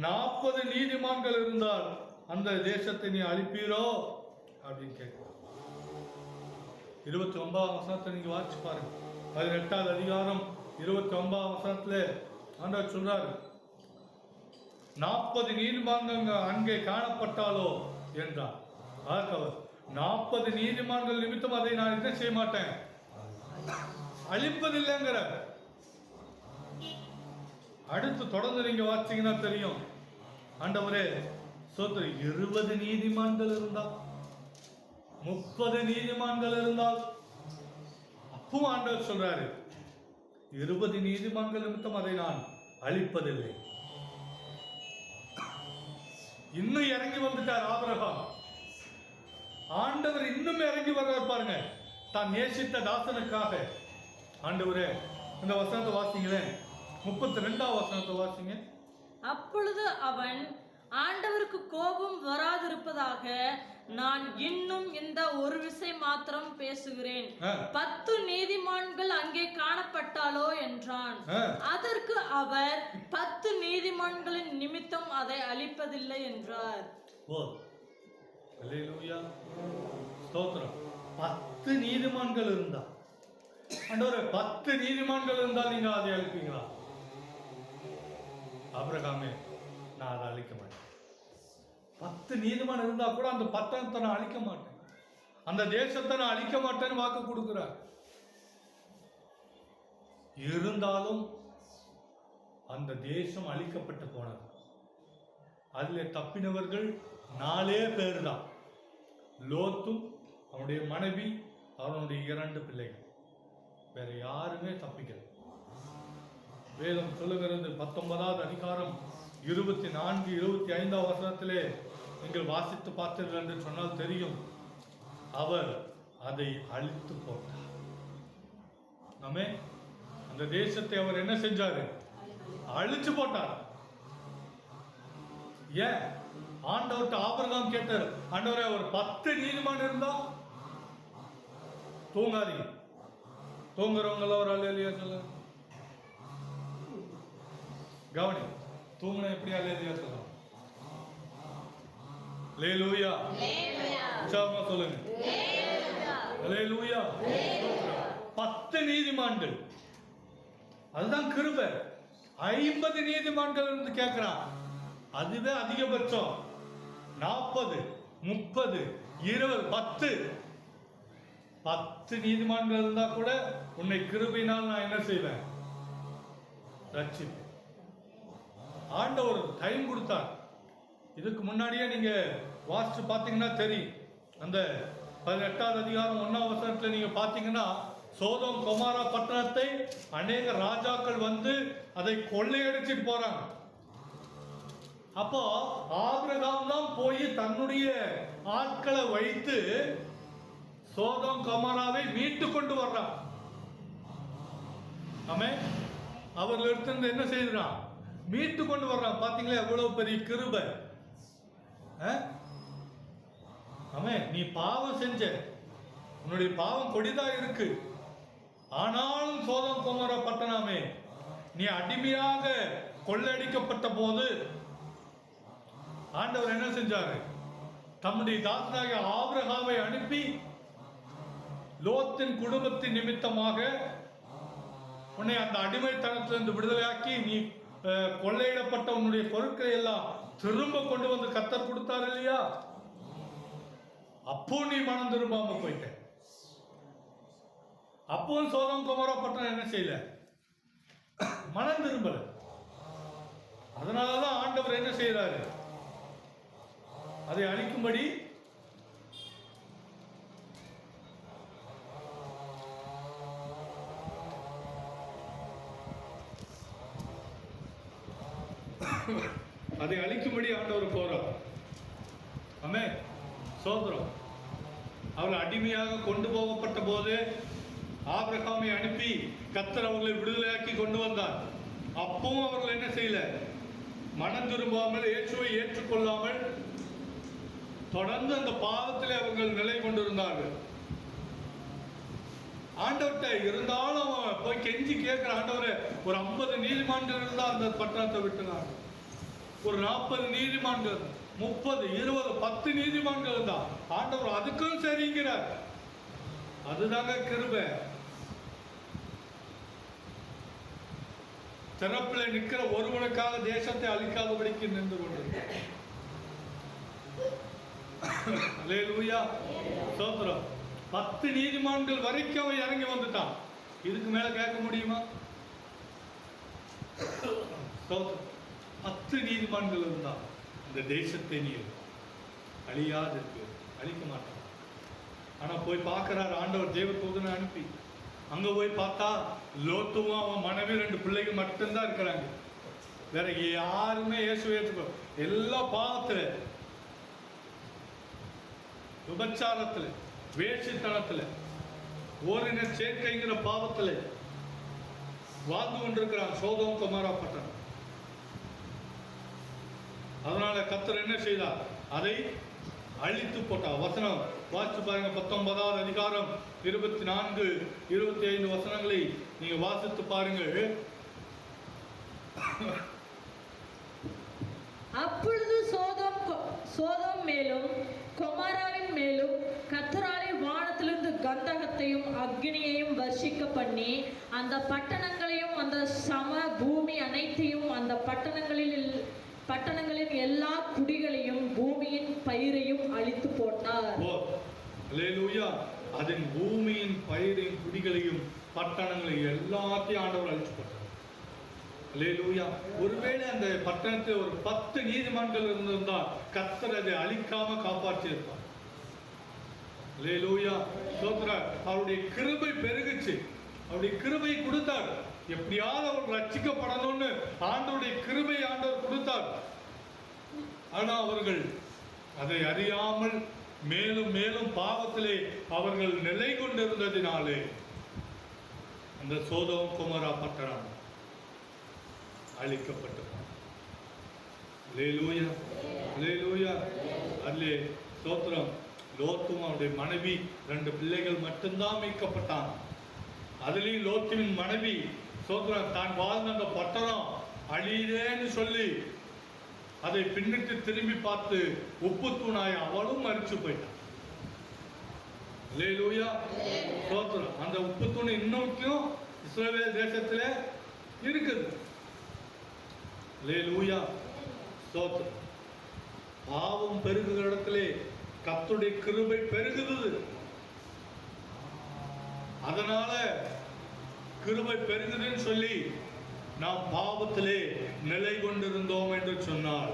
40 நீதிமான்கள் இருந்தால் அந்த தேசத்தை நீ அழிப்பீரோ அப்படின்னு கேட்கிறார். 29ஆம் வசனத்தை நீங்க வாசிச்சு பாருங்க. 18வது அதிகாரம் 29ஆம் வசனத்துல ஆண்டவர் சொல்றாரு, 40 நீதிமான்கள் அங்கே காணப்பட்டாலோ என்றார். அவர் 40 நீதிமான்கள் நிமித்தம் அதை நான் என்ன செய்ய மாட்டேன், அழிப்பதில்லைங்கிற. அடுத்து தொடர்ந்து நீங்க வாசிச்சீங்கன்னா தெரியும். ஆண்டவரே சோத்திர 20 நீதிமான்கள் இருந்தால், 30 நீதிமான்கள் இருந்தால், அப்பவும் ஆண்டவர் சொல்றாரு 20 நீதிமான்கள் நிமித்தம் அதை நான் அழிப்பதில்லை. இன்னும் இறங்கி வந்துட்டார் ஆபிரகாம். ஆண்டவர் இன்னும் இறங்கி வர்றார் பாருங்க, தான் நேசித்த தாசனுக்காக. ஆண்டவரே, இந்த வசனத்தை வாசிங்களேன், 32ஆம் வசனத்தை வாசிங்க. அப்பொழுது அவன், ஆண்டவருக்கு கோபம் வராதிருப்பதாக நான் இன்னும் இந்த ஒரு விசை மாத்திரம் பேசுகிறேன், 10 நீதிமான்கள் அங்கே காணப்பட்டாலோ என்றான். அதற்கு அவர், 10 நீதிமான்களின் நிமித்தம் அதை அழிப்பதில்லை என்றார். ஓ அல்லேலூயா, ஸ்தோத்திரம். 10 நீதிமான்கள் இருந்தா, ஆண்டவரே 10 நீதிமான்கள் இருந்தால் நீங்க அதை அழிப்பீங்களா? ஆபிரகாமே, நான் அதை அழிக்க மாட்டேன். 10 நீதிமான் இருந்தா கூட அந்த 10 நான் அழிக்க மாட்டேன், அந்த தேசத்தை நான் அழிக்க மாட்டேன்னு வாக்கு கொடுக்கிறார். இருந்தாலும் அந்த தேசம் அழிக்கப்பட்டு போனது. அதுல தப்பினவர்கள் 4 பேர் தான். லோத்தும் அவனுடைய மனைவி, அவனுடைய 2 பிள்ளைகள். வேற யாருமே தப்பிக்கல. வேதம் சொல்லுகிறது 19வது அதிகாரம் 24, 25ஆம் வசனத்திலே நீங்கள் வாசித்து பார்த்தீர்கள் என்று சொன்னால் தெரியும். அவர் அதை அழித்து போட்டார். நாமே அந்த தேசத்தை அவர் என்ன செஞ்சாரு? அழிச்சு போட்டார். ஏன்? ஆண்டவர்கிட்ட ஆபிரகாம் கேட்டார், ஆண்டவரே ஒரு 10 நீதிமான் இருந்தா. தூங்காதீங்க, தூங்குறவங்கள ஒரு அல்லேலூயா சொல்ல. கவனி, தூங்குனா எப்படி அல்லேலூயா சொல்லலாம்? அல்லேலூயா, உற்சாகமா சொல்லுங்க. அல்லேலூயா. 10 நீதிமான்கள், அதுதான் கிருபை. 50 நீதிமான்கள் இருந்து கேட்கிறான், அதுவே அதிகபட்சம். 40, 30, 20, 10 நீதிமான்கள் இருந்தா கூட உன்னை கிருபையினால் நான் என்ன செய்வேன்? ரட்சிப்பேன். ஆண்டவர் டைம் கொடுத்தார். இதுக்கு முன்னாடியே நீங்க வாசிச்சு பார்த்தீங்கன்னா தெரியும். அந்த 18வது அதிகாரம் 1ஆம் வசனத்துல நீங்க பார்த்தீங்கன்னா, சோதோம் கொமாரா பட்டணத்தை அநேக ராஜாக்கள் வந்து அதை கொள்ளையடிச்சிட்டு போறாங்க. அப்போ ஆபிரகாம் தான் போய் தன்னுடைய ஆட்களை வைத்து சோதோம் கொமாராவை மீட்டு கொண்டு வர்றான். ஆமே, அவர்களிடத்திலிருந்து என்ன செய்யறான்? மீட்டு கொண்டு வர்றான். பாத்தீங்களா எவ்வளவு பெரிய கிருபை. ஆமே, நீ பாவம் செஞ்ச, உன்னுடைய பாவம் கொடிதா இருக்கு. ஆனாலும் சோதோம் கொமாரா பட்டணமே, நீ அடிமையாக கொள்ளையடிக்கப்பட்ட போது ஆண்டவர் என்ன செஞ்சாரு? தம்முடைய தாசனாகிய ஆபிரகாமை அனுப்பி லோத்தின் குடும்பத்தின் நிமித்தமாக உன்னை அந்த அடிமைத்தனத்திலிருந்து விடுதலையாக்கி, நீ கொள்ளையிடப்பட்ட உன்னுடைய பொருட்களை எல்லாம் திரும்ப கொண்டு வந்து கர்த்தர் கொடுத்தார் இல்லையா? அப்போ நீ மனம் திரும்பாம போயிட்ட. அப்பவும் சோதோம் கொமோரா பட்டணம் என்ன செய்யல? மனம் திரும்பல. அதனாலதான் ஆண்டவர் என்ன செய்யறாரு? அதை அழிக்கும்படி ஆண்டவர் போறார். ஆமே, சோதரம். அவர்கள் அடிமையாக கொண்டு போகப்பட்ட போது ஆபிரகாமை அனுப்பி கர்த்தர் அவர்களை விடுதலையாக்கி கொண்டு வந்தார். அப்பவும் அவர்கள் என்ன செய்யல? மனம் திரும்பாமல், இயேசுவை ஏற்றுக்கொள்ளாமல் தொடர்ந்து அந்த பாவத்திலே அவர்கள் நிலை கொண்டிருந்தார்கள். ஆண்டவர்கிட்ட இருந்தாலும் அவன் போய் கெஞ்சி கேட்கிற ஆண்டவரே, ஒரு 50 நீதிமான்கள் இருந்தா அந்த பட்டணத்தை விட்டுனாங்க. ஒரு 40 நீதிமான்கள், 30, 20, 10 நீதிமான்கள் இருந்தா ஆண்டவர் அதுக்கும் சரிங்கிறார். அதுதாங்க கிருபை. திறப்புல நிற்கிற ஒருவனுக்காக தேசத்தை அழிக்காதபடிக்கு நின்று கொண்டிருக்கிறார். அல்லேலூயா, ஸ்தோத்திரம். 10 நீதிமான்கள் வரைக்கும் அவன் இறங்கி வந்துட்டான். இதுக்கு மேல கேட்க முடியுமா? ஸ்தோத்திரம். 10 நீதிமான்கள் இருந்தா இந்த தேசத்தை நீ அழியாது இருக்கு, அழிக்க மாட்டான். ஆனா போய் பார்க்கிறார் ஆண்டவர் தேவ தூதனை அனுப்பி. அங்க போய் பார்த்தா லோத்துவும் அவன் மனைவி 2 பிள்ளைகள் மட்டும்தான் இருக்கிறாங்க. வேற யாருமே இயேசுவை ஏற்றுக்கோ. எல்லா பாவத்துல, விபச்சாரத்துல, வேட்சித்தனத்துல, ஓரின சேர்க்கைங்கிற பாவத்துல வாழ்ந்து கொண்டிருக்கிறான் சோதோம் கொமோரா பட்டணம். அதனால கர்த்தர் என்ன செய்தார்? அதை அழித்து போட்டார். வசனம் வாசிச்சு பாருங்க. 19வது அதிகாரம் 24, 25 வசனங்களை நீங்க வாசித்து பாருங்கள். அப்பொழுது சோதோம் மேலும் கொமோராவின் மேலும் கர்த்தராலே வானத்திலிருந்து கந்தகத்தையும் அக்னியையும் வர்ஷிக்க பண்ணி அந்த பட்டணங்களையும் அந்த சம பூமி அனைத்தையும் அந்த பட்டணங்களின் எல்லா குடிகளையும் பூமியின் பயிரையும் அழித்து போட்டார். அல்லேலூயா. அதன் பூமியின் பயிரையும் குடிகளையும் பட்டணங்களையும் எல்லாத்தையும் ஆண்டவர் அழித்து போட்டார். அல்லேலூயா. ஒருவேளை அந்த பட்டணத்தில் ஒரு 10 நீதிமான்கள் இருந்திருந்தால் கர்த்தர் அதை அழிக்காம காப்பாற்றி இருப்பார். அல்லேலூயா, ஸ்தோத்திரம். அவருடைய கிருபை பெருகுச்சு. அவருடைய கிருபை கொடுத்தார். எப்படியாவது அவர் ரட்சிக்கப்படணும்னு ஆண்டவருடைய கிருபை ஆண்டவர் கொடுத்தார். ஆனா அவர்கள் அதை அறியாமல் மேலும் மேலும் பாவத்திலே அவர்கள் நிலை கொண்டிருந்ததினாலே அந்த சோதோம் கொமோரா பட்டணம் அழிக்கப்பட்டது. அல்லேலூயா, அல்லேலூயா. அல்லே ஸ்தோத்திரம். லோத்தும் அவருடைய மனைவி 2 பிள்ளைகள் மட்டும்தான் மீட்கப்பட்டான். அதுலேயும் லோத்துவின் மனைவி ஸ்தோத்திரம் தான் வாழ்ந்த அந்த பட்டணம் அழியுதேன்னு சொல்லி அதை பின்னிட்டு திரும்பி பார்த்து உப்பு தூணாய் அவளும் மரிச்சு போயிட்டான். அல்லேலூயா, ஸ்தோத்திரம். அந்த உப்பு தூண் இன்னும் இஸ்ரவேல் தேசத்துல இருக்குது. அல்லேலூயா, ஸ்தோத்திரம். பாவம் பெருகுகிற இடத்திலே கர்த்தருடைய கிருபை பெருகுது. அதனால கிருபை பெருகுதுன்னு சொல்லி நாம் பாவத்திலே நிலை கொண்டிருந்தோம் என்று சொன்னால்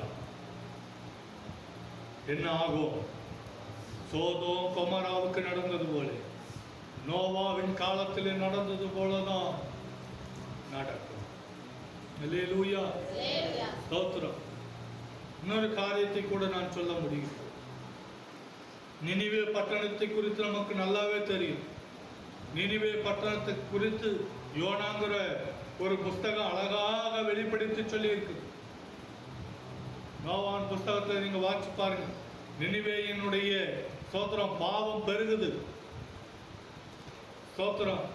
என்ன ஆகும்? சோதோம் கொமோராவுக்கு நடந்தது போல, நோவாவின் காலத்திலே நடந்தது போலதான் நடக்கும். அல்லேலூயா, ஸ்தோத்திரம். இன்னொரு காரியத்தை கூட நான் சொல்ல முடியும். நினிவே பட்டணத்தை குறித்து நமக்கு நல்லாவே தெரியும். நினிவே பட்டணத்தை குறித்து யோனாங்கிற ஒரு புஸ்தகம் அழகாக வெளிப்படுத்தி சொல்லி இருக்கு. யோவான் புஸ்தகத்தை நீங்க வாசிச்சு பாருங்க. நினிவேயினுடைய ஸ்தோத்திரம் பாவம் பெருகுது. ஸ்தோத்திரம்.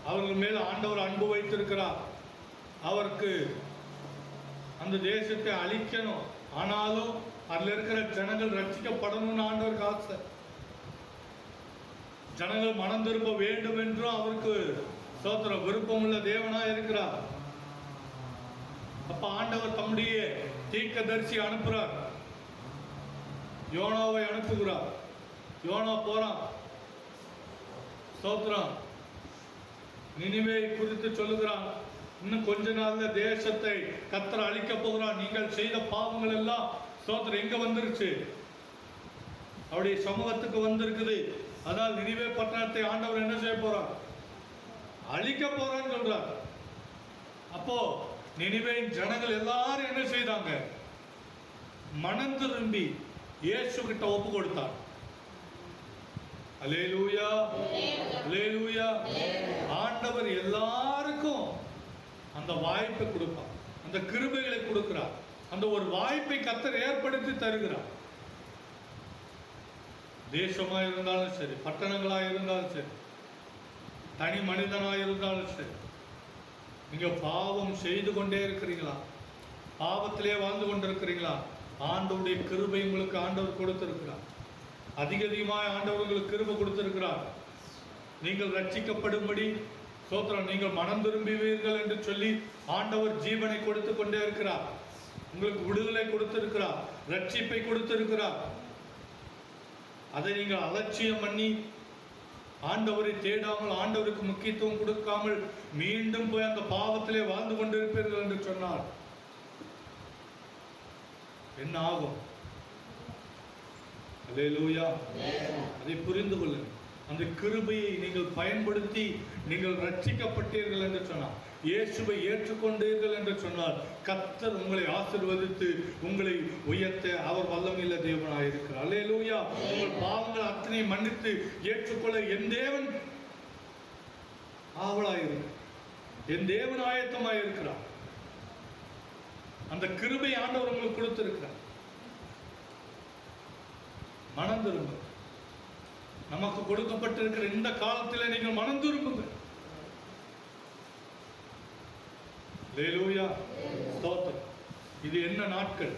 அவர்கள் மேல் ஆண்டவர் அன்பு வைத்திருக்கிறார். அவருக்கு அந்த தேசத்தை அழிக்கணும். ஆனாலும் அதுல இருக்கிற ஜனங்கள் ரட்சிக்கப்படணும்னு ஆண்டவருக்கு ஆசை. ஜனங்கள் மனம் திரும்ப வேண்டும் என்றும் அவருக்கு ஸ்தோத்திரம் விருப்பம் உள்ள தேவனா இருக்கிறார். அப்ப ஆண்டவர் தம்முடைய தீர்க்கதரிசி அனுப்புறார். யோனாவை அனுப்புகிறார். யோனா போறான். ஸ்தோத்திரம். நினிவே குறித்து சொல்லுகிறான். இன்னும் கொஞ்ச நாள்ல தேசத்தை கர்த்தர் அழிக்க போகிறார். நீங்கள் செய்த பாவங்கள் எல்லாம் ஸ்தோத்திரம் எங்க வந்துருச்சு? அவருடைய சமூகத்துக்கு வந்திருக்குது. அதாவது நினிவே பட்டணத்தை ஆண்டவர் என்ன செய்ய போறார்? அழிக்க போறான்னு சொல்றார். அப்போ நினிவேயின் ஜனங்கள் எல்லாரும் என்ன செய்தாங்க? மனம் திரும்பி இயேசு கிட்ட ஒப்பு கொடுத்தார். அல்லேலூயா, அல்லேலூயா. ஆண்டவர் எல்லாருக்கும் அந்த வாய்ப்பை கொடுப்பார். அந்த கிருபைகளை கொடுக்கிறார். அந்த ஒரு வாய்ப்பை கர்த்தர் ஏற்படுத்தி தருகிறார். தேசமா இருந்தாலும் சரி, பட்டணங்களா இருந்தாலும் சரி, தனி மனிதனாக இருந்தாலும் சரி, நீங்க பாவம் செய்து கொண்டே இருக்கிறீங்களா, பாவத்திலே வாழ்ந்து கொண்டிருக்கிறீங்களா, ஆண்டவருடைய கிருபை உங்களுக்கு ஆண்டவர் கொடுத்திருக்கிறார். அதிகமாக ஆண்டவர் உங்களுக்கு கிருபை கொடுத்திருக்கிறார். நீங்கள் ரட்சிக்கப்படும்படி சோத்திரம், நீங்கள் மனம் திரும்புவீர்கள் என்று சொல்லி ஆண்டவர் ஜீவனை கொடுத்து கொண்டே இருக்கிறார். உங்களுக்கு விடுதலை கொடுத்திருக்கிறார், ரட்சிப்பை கொடுத்திருக்கிறார். அதை நீங்கள் அலட்சியம் பண்ணி ஆண்டவரை தேடாமல், ஆண்டவருக்கு முக்கியத்துவம் கொடுக்காமல் மீண்டும் போய் அந்த பாவத்திலே வாழ்ந்து கொண்டிருப்பீர்கள் என்று சொன்னார் என்ன ஆகும்? அல்லேலூயா. அதை புரிந்து கொள்ளுங்கள். அந்த கிருபையை நீங்கள் பயன்படுத்தி நீங்கள் ரட்சிக்கப்பட்டீர்கள் என்று சொன்னார், இயேசுவை ஏற்றுக்கொண்டீர்கள் என்று சொன்னார், கர்த்தர் உங்களை ஆசீர்வதித்து உங்களை உயர்த்த அவர் வல்லமையுள்ள தேவனாய் இருக்கிறார். அல்லேலூயா. உங்கள் பாவங்கள் அத்தனை மன்னித்து ஏற்றுக்கொள்ள என் தேவன் ஆவலாயிருக்கிறார், என் தேவன் ஆயத்தமாய் இருக்கிறார். அந்த கிருபை ஆண்டவர் உங்களுக்கு கொடுத்திருக்கிறார். மனம் திரும்ப, நமக்கு கொடுக்கப்பட்டிருக்கிற இந்த காலத்தில் நீங்கள் மனம் திரும்புங்கள். அல்லேலூயா. ஸ்தோத்திரம். இது என்ன நாட்கள்?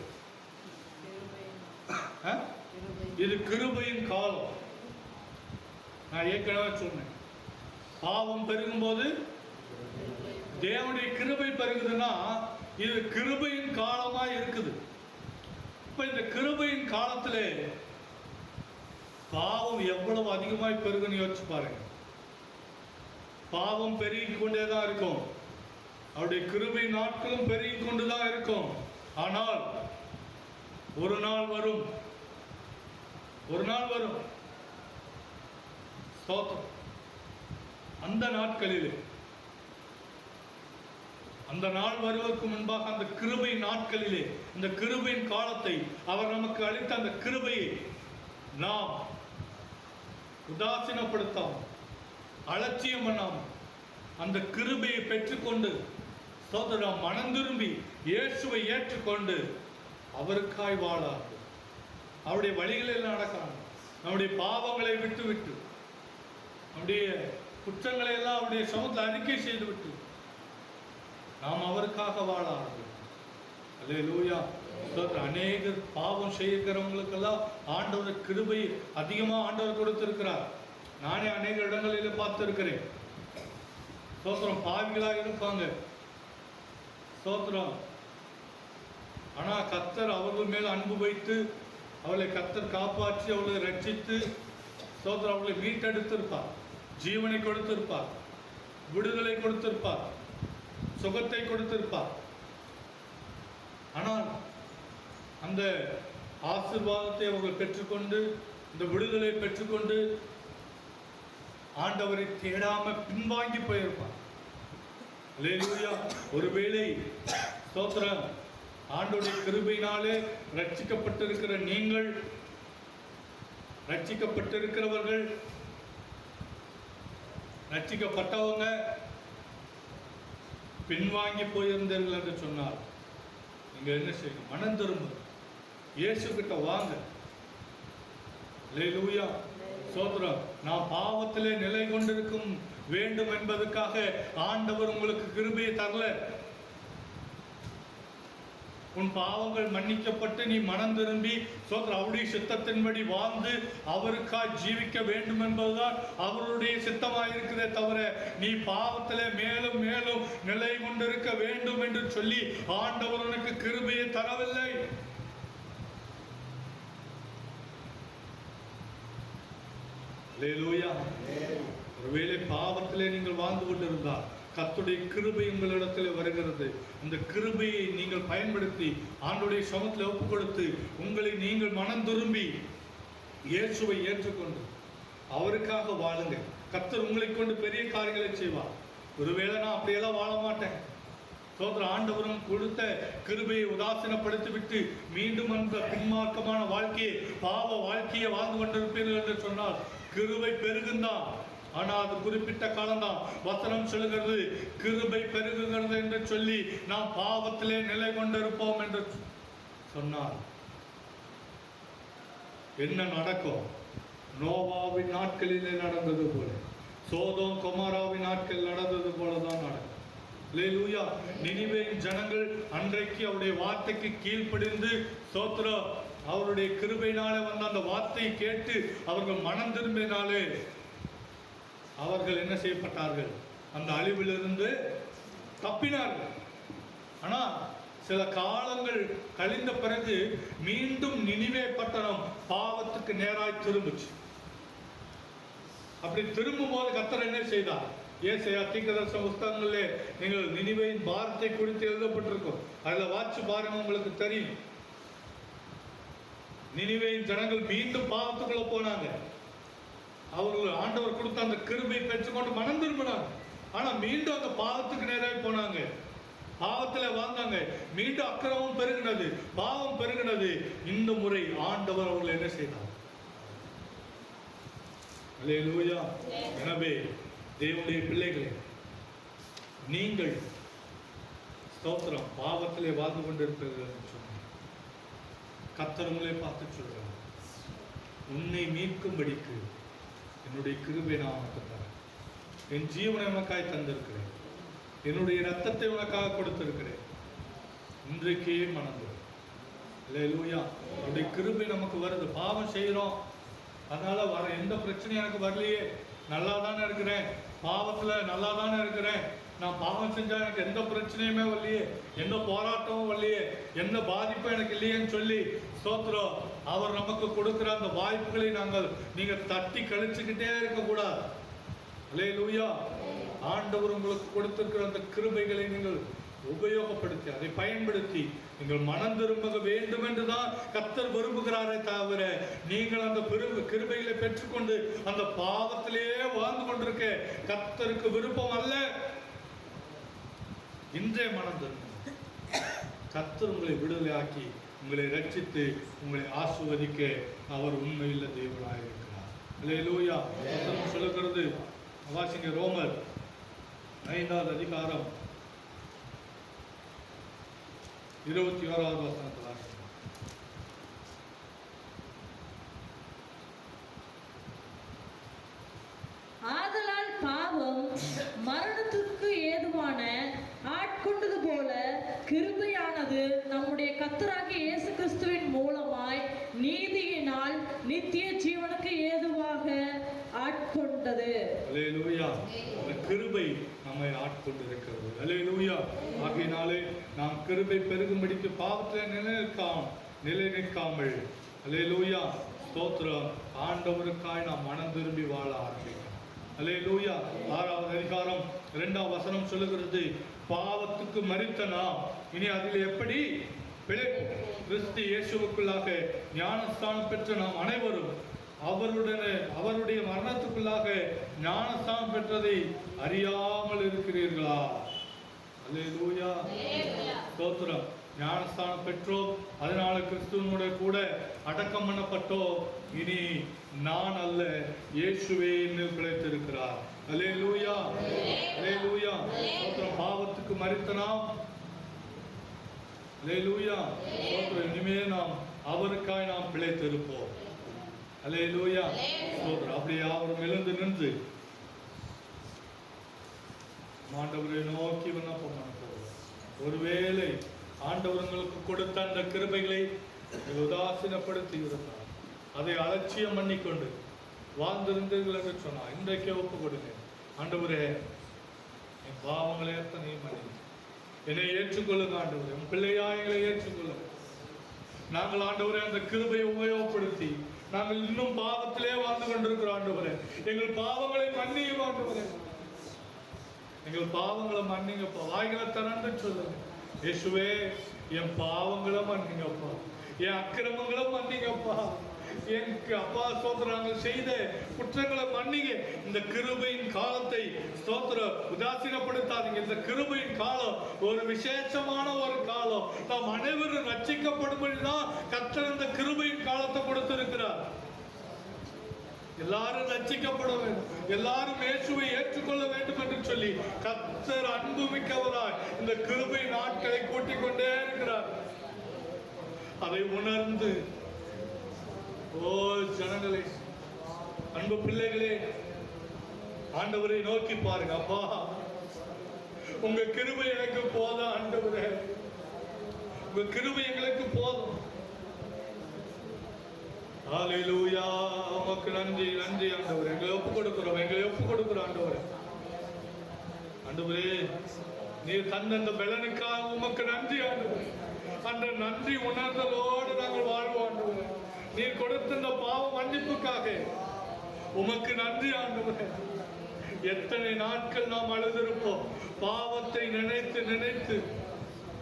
இது கிருபையின் காலம். நான் ஏற்கனவே சொன்னேன், பாவம் பெருகும் போது தேவனுடைய கிருபை பெருகுதுன்னா இது கிருபையின் காலமா இருக்குது. இப்ப இந்த கிருபையின் காலத்திலே பாவம் எவ்வளவு அதிகமாய் பெருகுன்னு யோசிச்சு பாருங்க. பாவம் பெருகி கொண்டேதான் இருக்கும், அவருடைய கிருபை நாட்களும் பெருகி கொண்டுதான் இருக்கும். ஆனால் ஒரு நாள் வரும், ஒரு நாள் வரும் ஸ்தோத்திரம். அந்த நாட்களிலே, அந்த நாள் வருவதற்கு முன்பாக அந்த கிருபை நாட்களிலே, இந்த கிருபையின் காலத்தை அவர் நமக்கு அளித்த அந்த கிருபையை நாம் உதாசீனப்படுத்தாமல், அலட்சியம் பண்ணாமல் அந்த கிருபையை பெற்றுக்கொண்டு சோதரம் மனம் திரும்பி இயேசுவை ஏற்றுக்கொண்டு அவருக்காய் வாழாது, அவருடைய வழிகளில் நடக்காது, நம்முடைய பாவங்களை விட்டு விட்டு நம்முடைய குற்றங்களை எல்லாம் அவருடைய சமூகத்தில் அறிக்கை செய்து விட்டு நாம் அவருக்காக வாழாது. அல்லேலூயா. அநேக பாவம் செய்கிறவங்களுக்கெல்லாம் ஆண்டவர் கிருபை அதிகமாக ஆண்டவர் கொடுத்திருக்கிறார். நானே அநேக இடங்களில் பார்த்திருக்கிறேன். சோத்திரம், பாவிகளாக இருப்பாங்க சோத்திரம், ஆனா கர்த்தர் அவர்கள் மேல் அன்பு வைத்து அவளை கர்த்தர் காப்பாற்றி அவளை ரட்சித்து சோத்திரம் அவளை மீட்டெடுத்திருப்பார், ஜீவனை கொடுத்திருப்பார், விடுதலை கொடுத்திருப்பார், சுகத்தை கொடுத்திருப்பார். ஆனால் அந்த ஆசீர்வாதத்தை அவர்கள் பெற்றுக்கொண்டு, இந்த விடுதலை பெற்றுக்கொண்டு ஆண்டவரை தேடாம பின்வாங்கி போயிருப்பார். அல்லேலூயா. ஒருவேளை ஸ்தோத்திரம், ஆண்டவருடைய கிருபையினாலே ரட்சிக்கப்பட்டிருக்கிற நீங்கள், ரட்சிக்கப்பட்டிருக்கிறவர்கள், ரட்சிக்கப்பட்டவங்க பின்வாங்கி போயிருந்தீர்கள் என்று சொன்னார், நீங்க என்ன செய்யணும்? மனம் திரும்ப, இயேசு கிட்ட வாங்க. அல்லேலூயா. சோத்திரம். நான் பாவத்திலே நிலை கொண்டிருக்கும் வேண்டும் என்பதற்காக ஆண்டவர் உங்களுக்கு கிருபையை தரல. உன் பாவங்கள் மன்னிக்கப்பட்டு நீ மனம் திரும்பி சோத்திரம் அவருடைய சித்தத்தின்படி வாழ்ந்து அவருக்காய் ஜீவிக்க வேண்டும் என்பதுதான் அவருடைய சித்தமாயிருக்கிறதே தவிர நீ பாவத்திலே மேலும் மேலும் நிலை கொண்டிருக்க வேண்டும் என்று சொல்லி ஆண்டவர் உனக்கு கிருபையை தரவில்லை. அல்லேலூயா. ஒருவேளை பாவத்திலே நீங்கள் வாழ்ந்து கொண்டிருந்தால் கர்த்தருடைய கிருபை உங்களிடத்தில் வருகிறது. இந்த கிருபையை நீங்கள் பயன்படுத்தி ஆண்டவருடைய சமூகத்தில் ஒப்புக் கொடுத்து உங்களை நீங்கள் மனம் திரும்பி இயேசுவை ஏற்றுக்கொண்டு அவருக்காக வாழுங்க. கர்த்தர் உங்களை கொண்டு பெரிய காரியங்களை செய்வார். ஒருவேளை நான் அப்படியெல்லாம் வாழ மாட்டேன், சோதர ஆண்டவரும் கொடுத்த கிருபையை உதாசீனப்படுத்தி விட்டு மீண்டும் அந்த பின்மார்க்கமான வாழ்க்கையை, பாவ வாழ்க்கையை வாழ்ந்து கொண்டிருப்பீர்கள் என்று சொன்னால் கிருபை பெருகுந்தான். ஆனால் அது குறிப்பிட்ட காலம்தான். வசனம் சொல்லுகிறது கிருபை பெருகுகிறது என்று சொல்லி நாம் பாவத்திலே நிலை கொண்டிருப்போம் என்று சொன்னார். என்ன நடக்கும்? நோவாவின் நாட்களிலே நடந்தது போல சோதோம் கொமாராவின் நாட்கள் நடந்தது போலதான் நடக்கும். அல்லேலூயா. நினிவேயின் ஜனங்கள் அன்றைக்கு அவருடைய வார்த்தைக்கு கீழ்ப்படிந்து ஸ்தோத்திரம் அவருடைய கிருபையினாலே வந்த அந்த வார்த்தையை கேட்டு அவர்கள் மனம் திரும்பினாலே அவர்கள் என்ன செய்யப்பட்டார்கள்? அந்த அழிவிலிருந்து தப்பினார்கள். ஆனா சில காலங்கள் கழிந்த பிறகு மீண்டும் நினிவே பட்டணம் பாவத்துக்கு நேராய் திரும்புச்சு. அப்படி திரும்பும் போது கர்த்தர் என்ன செய்தார்? ஏசாயா தீர்க்கதரிசன புத்தகங்களிலே நீங்கள் நினிவேயின் பாரத்தை குறித்து எழுதப்பட்டிருக்கும். அதுல வாட்சி பாருங்க, உங்களுக்கு தெரியும். நினிவேயின் ஜனங்கள் மீண்டும் பாவத்துக்குள்ள போனாங்க. அவர்கள் ஆண்டவர் கொடுத்த அந்த கிருபை பெற்றுக்கொண்டு மனம் திரும்பினாங்க. ஆனா மீண்டும் அந்த பாவத்துக்கு நேராக போனாங்க. பாவத்துல வாழ்ந்தாங்க. மீண்டும் அக்கிரமம் பெருகினது, பாவம் பெருகினது. இந்த முறை ஆண்டவர் அவர்கள் என்ன செய்தார்? அல்லேலூயா. எனவே தேவனுடைய பிள்ளைகளே, நீங்கள் ஸ்தோத்திரம் பாவத்திலே வாழ்ந்து கொண்டிருப்பீர்கள் சொன்னார். கர்த்தர் உங்களை பார்த்து சொல்றார், உன்னை மீட்கும்படிக்கு என்னுடைய கிருபை நான் உனக்கு தரேன். என் ஜீவனை உனக்காய் தந்திருக்கிறேன். என்னுடைய ரத்தத்தை உனக்காக கொடுத்திருக்கிறேன். இன்றைக்கே மணந்து. அல்லேலூயா. அவருடைய கிருபை நமக்கு வருது. பாவம் செய்கிறோம், அதனால வர எந்த பிரச்சனையும் எனக்கு வரலையே, நல்லா தானே இருக்கிறேன், பாவத்துல நல்லா தானே இருக்கிறேன், நான் பாவம் செஞ்சா எனக்கு எந்த பிரச்சனையுமே வரலையே, எந்த போராட்டமும் வரலையே, எந்த பாதிப்பும் எனக்கு இல்லையேன்னு சொல்லி ஸ்தோத்திரம் அவர் நமக்கு கொடுக்கிற அந்த வாய்ப்புகளை நீங்க தட்டி கழிச்சுக்கிட்டே இருக்கக்கூடாது. அல்லேலூயா. ஆண்டவர் உங்களுக்கு கொடுத்திருக்கிற அந்த கிருபைகளை நீங்கள் உபயோகப்படுத்தி அதை பயன்படுத்தி நீங்கள் மனம் திரும்ப வேண்டும் என்றுதான் கர்த்தர் விரும்புகிறாரே தவிர நீங்கள் அந்த கிருபைகளை பெற்றுக்கொண்டு அந்த பாவத்திலேயே வாழ்ந்து கொண்டிருக்க கர்த்தருக்கு விருப்பம் அல்ல. இன்றே மனம் திரும்ப. கர்த்தர் உங்களை விடுதலையாக்கி உங்களை ரட்சித்து உங்களை ஆசீர்வதிக்க அவர் உண்மையுள்ள தேவனாக இருக்கிறார். அல்லேலூயா. சொல்லுகிறது வாசிங்க, ரோமர் 5வது அதிகாரம் 21வது வசனத்தில் வாசிங்க. ஆதலால் பாவம் மரணத்துக்கு ஏதுவான ஆட்கொண்டது போல கிருபையானது நம்முடைய கர்த்தராகிய இயேசு கிறிஸ்துவின் மூலமாய் நீதியினால் நித்திய ஜீவனுக்கு ஏதுவாக ஆட்கொண்டது. அல்லேலூயா. அந்த கிருபை நம்மை ஆட்கொண்டிருக்கிறது. அல்லேலூயா. ஆகையினாலே நாம் கிருபை பெருகும்படிக்கு பாவத்தில் நிலை நிற்காமல் அல்லேலூயா ஸ்தோத்திரம் ஆண்டவருக்காய் நாம் மனம் திரும்பி வாழ ஆரம்பிக்கிறோம். அல்லேலூயா. 6வது அதிகாரம் 2வது வசனம் சொல்லுகிறது, பாவத்துக்கு மரித்த நாம் இனி அதில் எப்படி பிழைப்போம்? கிறிஸ்து இயேசுவுக்குள்ளாக ஞானஸ்தானம் பெற்ற நாம் அனைவரும் அவருடைய மரணத்துக்குள்ளாக ஞானஸ்தானம் பெற்றதை அறியாமல் இருக்கிறீர்களா? அல்லேலூயா. ஸ்தோத்திரம். ஞானஸ்தானம் பெற்றோம், அதனால கிறிஸ்துவனுடைய கூட அடக்கம் பண்ணப்பட்டோம். இனி நான் அல்ல, இயேசுவே என்னில் பிழைத்திருக்கிறார். அல்லேலூயா. அல்லேலூயா. ஸ்தோத்திரம். பாவத்துக்கு மரித்த நாம் அல்லேலூயா ஸ்தோத்திரம் இனிமேல் நாம் அவருக்காய் நாம் பிழைத்திருப்போம். அல்லேலூயா ஸ்தோத்திரம். அப்படியே அவரும் எழுந்து நின்று ஆண்டவரை நோக்கி விண்ணப்பம் பண்ண போகிறோம். ஒருவேளை ஆண்டவர்களுக்கு கொடுத்த அந்த கிருபைகளை உதாசீனப்படுத்தி இருந்தார், அதை அலட்சியம் பண்ணிக்கொண்டு வாழ்ந்திருந்தீர்கள் என்று சொன்னார். இன்றைக்கே ஒப்பு கொடுங்க. ஆண்டவரே, என் பாவங்களை எத்தனை மன்னி என்னை ஏற்றுக்கொள்ளுங்க. ஆண்டவரே, உன் பிள்ளையா எங்களை ஏற்றுக்கொள்ளுங்க. நாங்கள் ஆண்டவரே அந்த கிருபையை உபயோகப்படுத்தி நாங்கள் இன்னும் பாவத்திலே வாழ்ந்து கொண்டிருக்கிறோம். ஆண்டவரே, எங்கள் பாவங்களை மன்னியும். ஆண்டவரே, எங்கள் பாவங்களை மன்னிங்கப்பா. வாய்களை திறந்து சொல்லுங்க, இயேசுவே என் பாவங்களை மன்னிங்கப்பா, என் அக்கிரமங்களை மன்னிங்கப்பா, எனக்கு அப்பா ஸ்தோத்திரங்க செய்த குற்றங்களை மன்னிங்க. இந்த கிருபையின் காலத்தை ஸ்தோத்திர உதாசீனப்படுத்தாதீங்க. இந்த கிருபையின் காலம் ஒரு விசேஷமான ஒரு காலம். நாம் அனைவரும் ரட்சிக்கப்படும்படிதான் கர்த்தர் இந்த கிருபையின் காலத்தை கொடுத்திருக்கிறார். எல்லாரும் ரட்சிக்கப்பட வேண்டும், எல்லாரும் இயேசுவை ஏற்றுக்கொள்ள வேண்டும் என்று சொல்லி கர்த்தர் அன்பு மிக்கவராய் இந்த கிருபை நாட்களை கூட்டிக் கொண்டே இருக்கிறார். அதை உணர்ந்து ஓ ஜனங்களே, அன்பு பிள்ளைகளே, ஆண்டவரை நோக்கி பாருங்க. அப்பா, உங்க கிருபை எனக்கு போதும் ஆண்டவரே, உங்க கிருபை எங்களுக்கு போதும். ஹல்லேலூயா. உமக்கு நன்றி, நன்றி ஆண்டவரே. எங்களை ஒப்பு கொடுக்கிறோம் ஆண்டவரே. ஆண்டவரே, நீர் தந்த அந்த பலனுக்காக உமக்கு நன்றி ஆண்டவரே. அந்த நன்றி உணர்தலோடு நாங்கள் வாழ்வோம் ஆண்டவரே. நீர் கொடுத்த இந்த பாவ மன்னிப்புக்காக உமக்கு நன்றி ஆண்டவரே. எத்தனை நாட்கள் நாம் அழுதிருப்போம், பாவத்தை நினைத்து நினைத்து,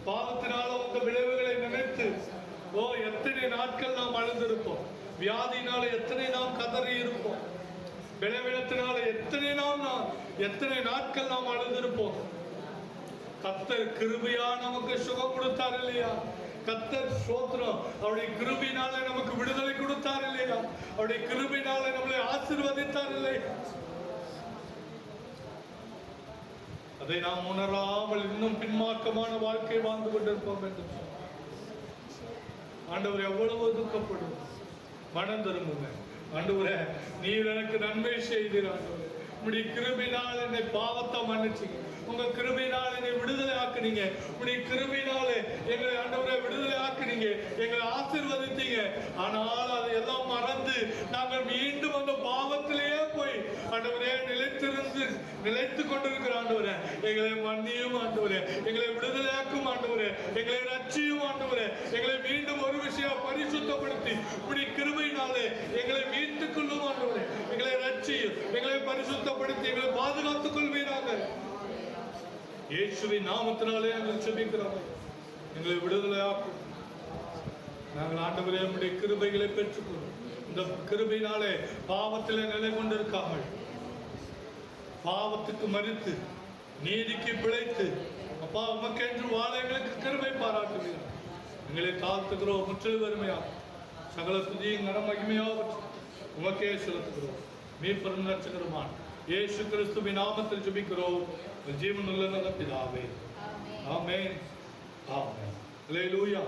பாவத்தினால உங்க விளைவுகளை நினைத்து. ஓ, எத்தனை நாட்கள் நாம் அழுதிருப்போம். வியாதினால எத்தனை நாம் கதறி இருப்போம். விளைவிடத்தினால எத்தனை நாட்கள் நாம் அழுதிருப்போம். கர்த்தர் கிருபையா நமக்கு சுகம் கொடுத்தார் இல்லையா? கர்த்தர் ஸ்தோத்திரம். அவருடைய கிருபையினால நமக்கு விடுதலை கொடுத்தார் இல்லையா? அவருடைய கிருபையினால நம்மளை ஆசீர்வதித்தார் இல்லையா? அதை நாம் உணராமல் இன்னும் பின்மாற்றமான வாழ்க்கை வாழ்ந்து கொண்டிருப்போம் என்று ஆண்டவர் எவ்வளவு துக்கப்படும். மனம் திரும்புங்க. ஆண்டவரே, நீர் எனக்கு நன்மை செய்தீர் ஆண்டவரே. உம்முடைய கிருபையினால் என்னை பாவத்தை மன்னிச்சீங்க. உங்க கிருபையினால் என்னை விடுதலை ஆக்குனீங்க. உடைய கிருபையினாலே எங்களை ஆண்டவரை விடுதலை ஆக்குனீங்க, எங்களை ஆசீர்வதித்தீங்க. ஆனால் அதை எல்லாம் மறந்து நாங்கள் மீண்டும் அந்த பாவத்திலேயே போய் ஆண்டவரே நிலைத்து கொண்டிருக்கிற ஆண்டவரே, எங்களை மன்னியும் ஆண்டவரே, எங்களை விடுதலையாக்கும் ஆண்டவரே, எங்களை ரட்சியும் ஆண்டவரே. எங்களை மீண்டும் ஒரு விஷயம் பரிசுத்தப்படுத்தி உடைய கிருபையினாலே எங்களை மீட்டுக் கொள்ளும் ஆண்டவரே. எங்களை ரட்சியும், எங்களை பரிசுத்தப்படுத்தி எங்களை பாதுகாத்துக் கொள்வீராக. இயேசுவின் நாமத்தினாலே நாங்கள் ஜெபிக்கிறோம். எங்களை விடுதலையாக்கும். நாங்கள் ஆண்டவரே நம்முடைய கிருபைகளை பெற்றுக்கொள்ளும். இந்த கிருபையினாலே பாவத்திலே நிலை கொண்டிருக்காமல், பாவத்துக்கு மறித்து நீதிக்கு பிழைத்து அப்பா உமக்கென்று வாழ எங்களுக்கு கிருபை பாராட்டுவீர்கள். எங்களை தாழ்த்துகிறோம். முற்றிலும் வறுமையா சகல துதியும் கன மகிமையாக உமக்கே செலுத்துகிறோம். மீட்பரும் ரட்சகருமான் இயேசு கிறிஸ்துவின் நாமத்தில் ஜெபிக்கிறோம் ஜீவனுள்ள நல்ல பிதாவே. ஆமென். ஆமென். அல்லேலூயா.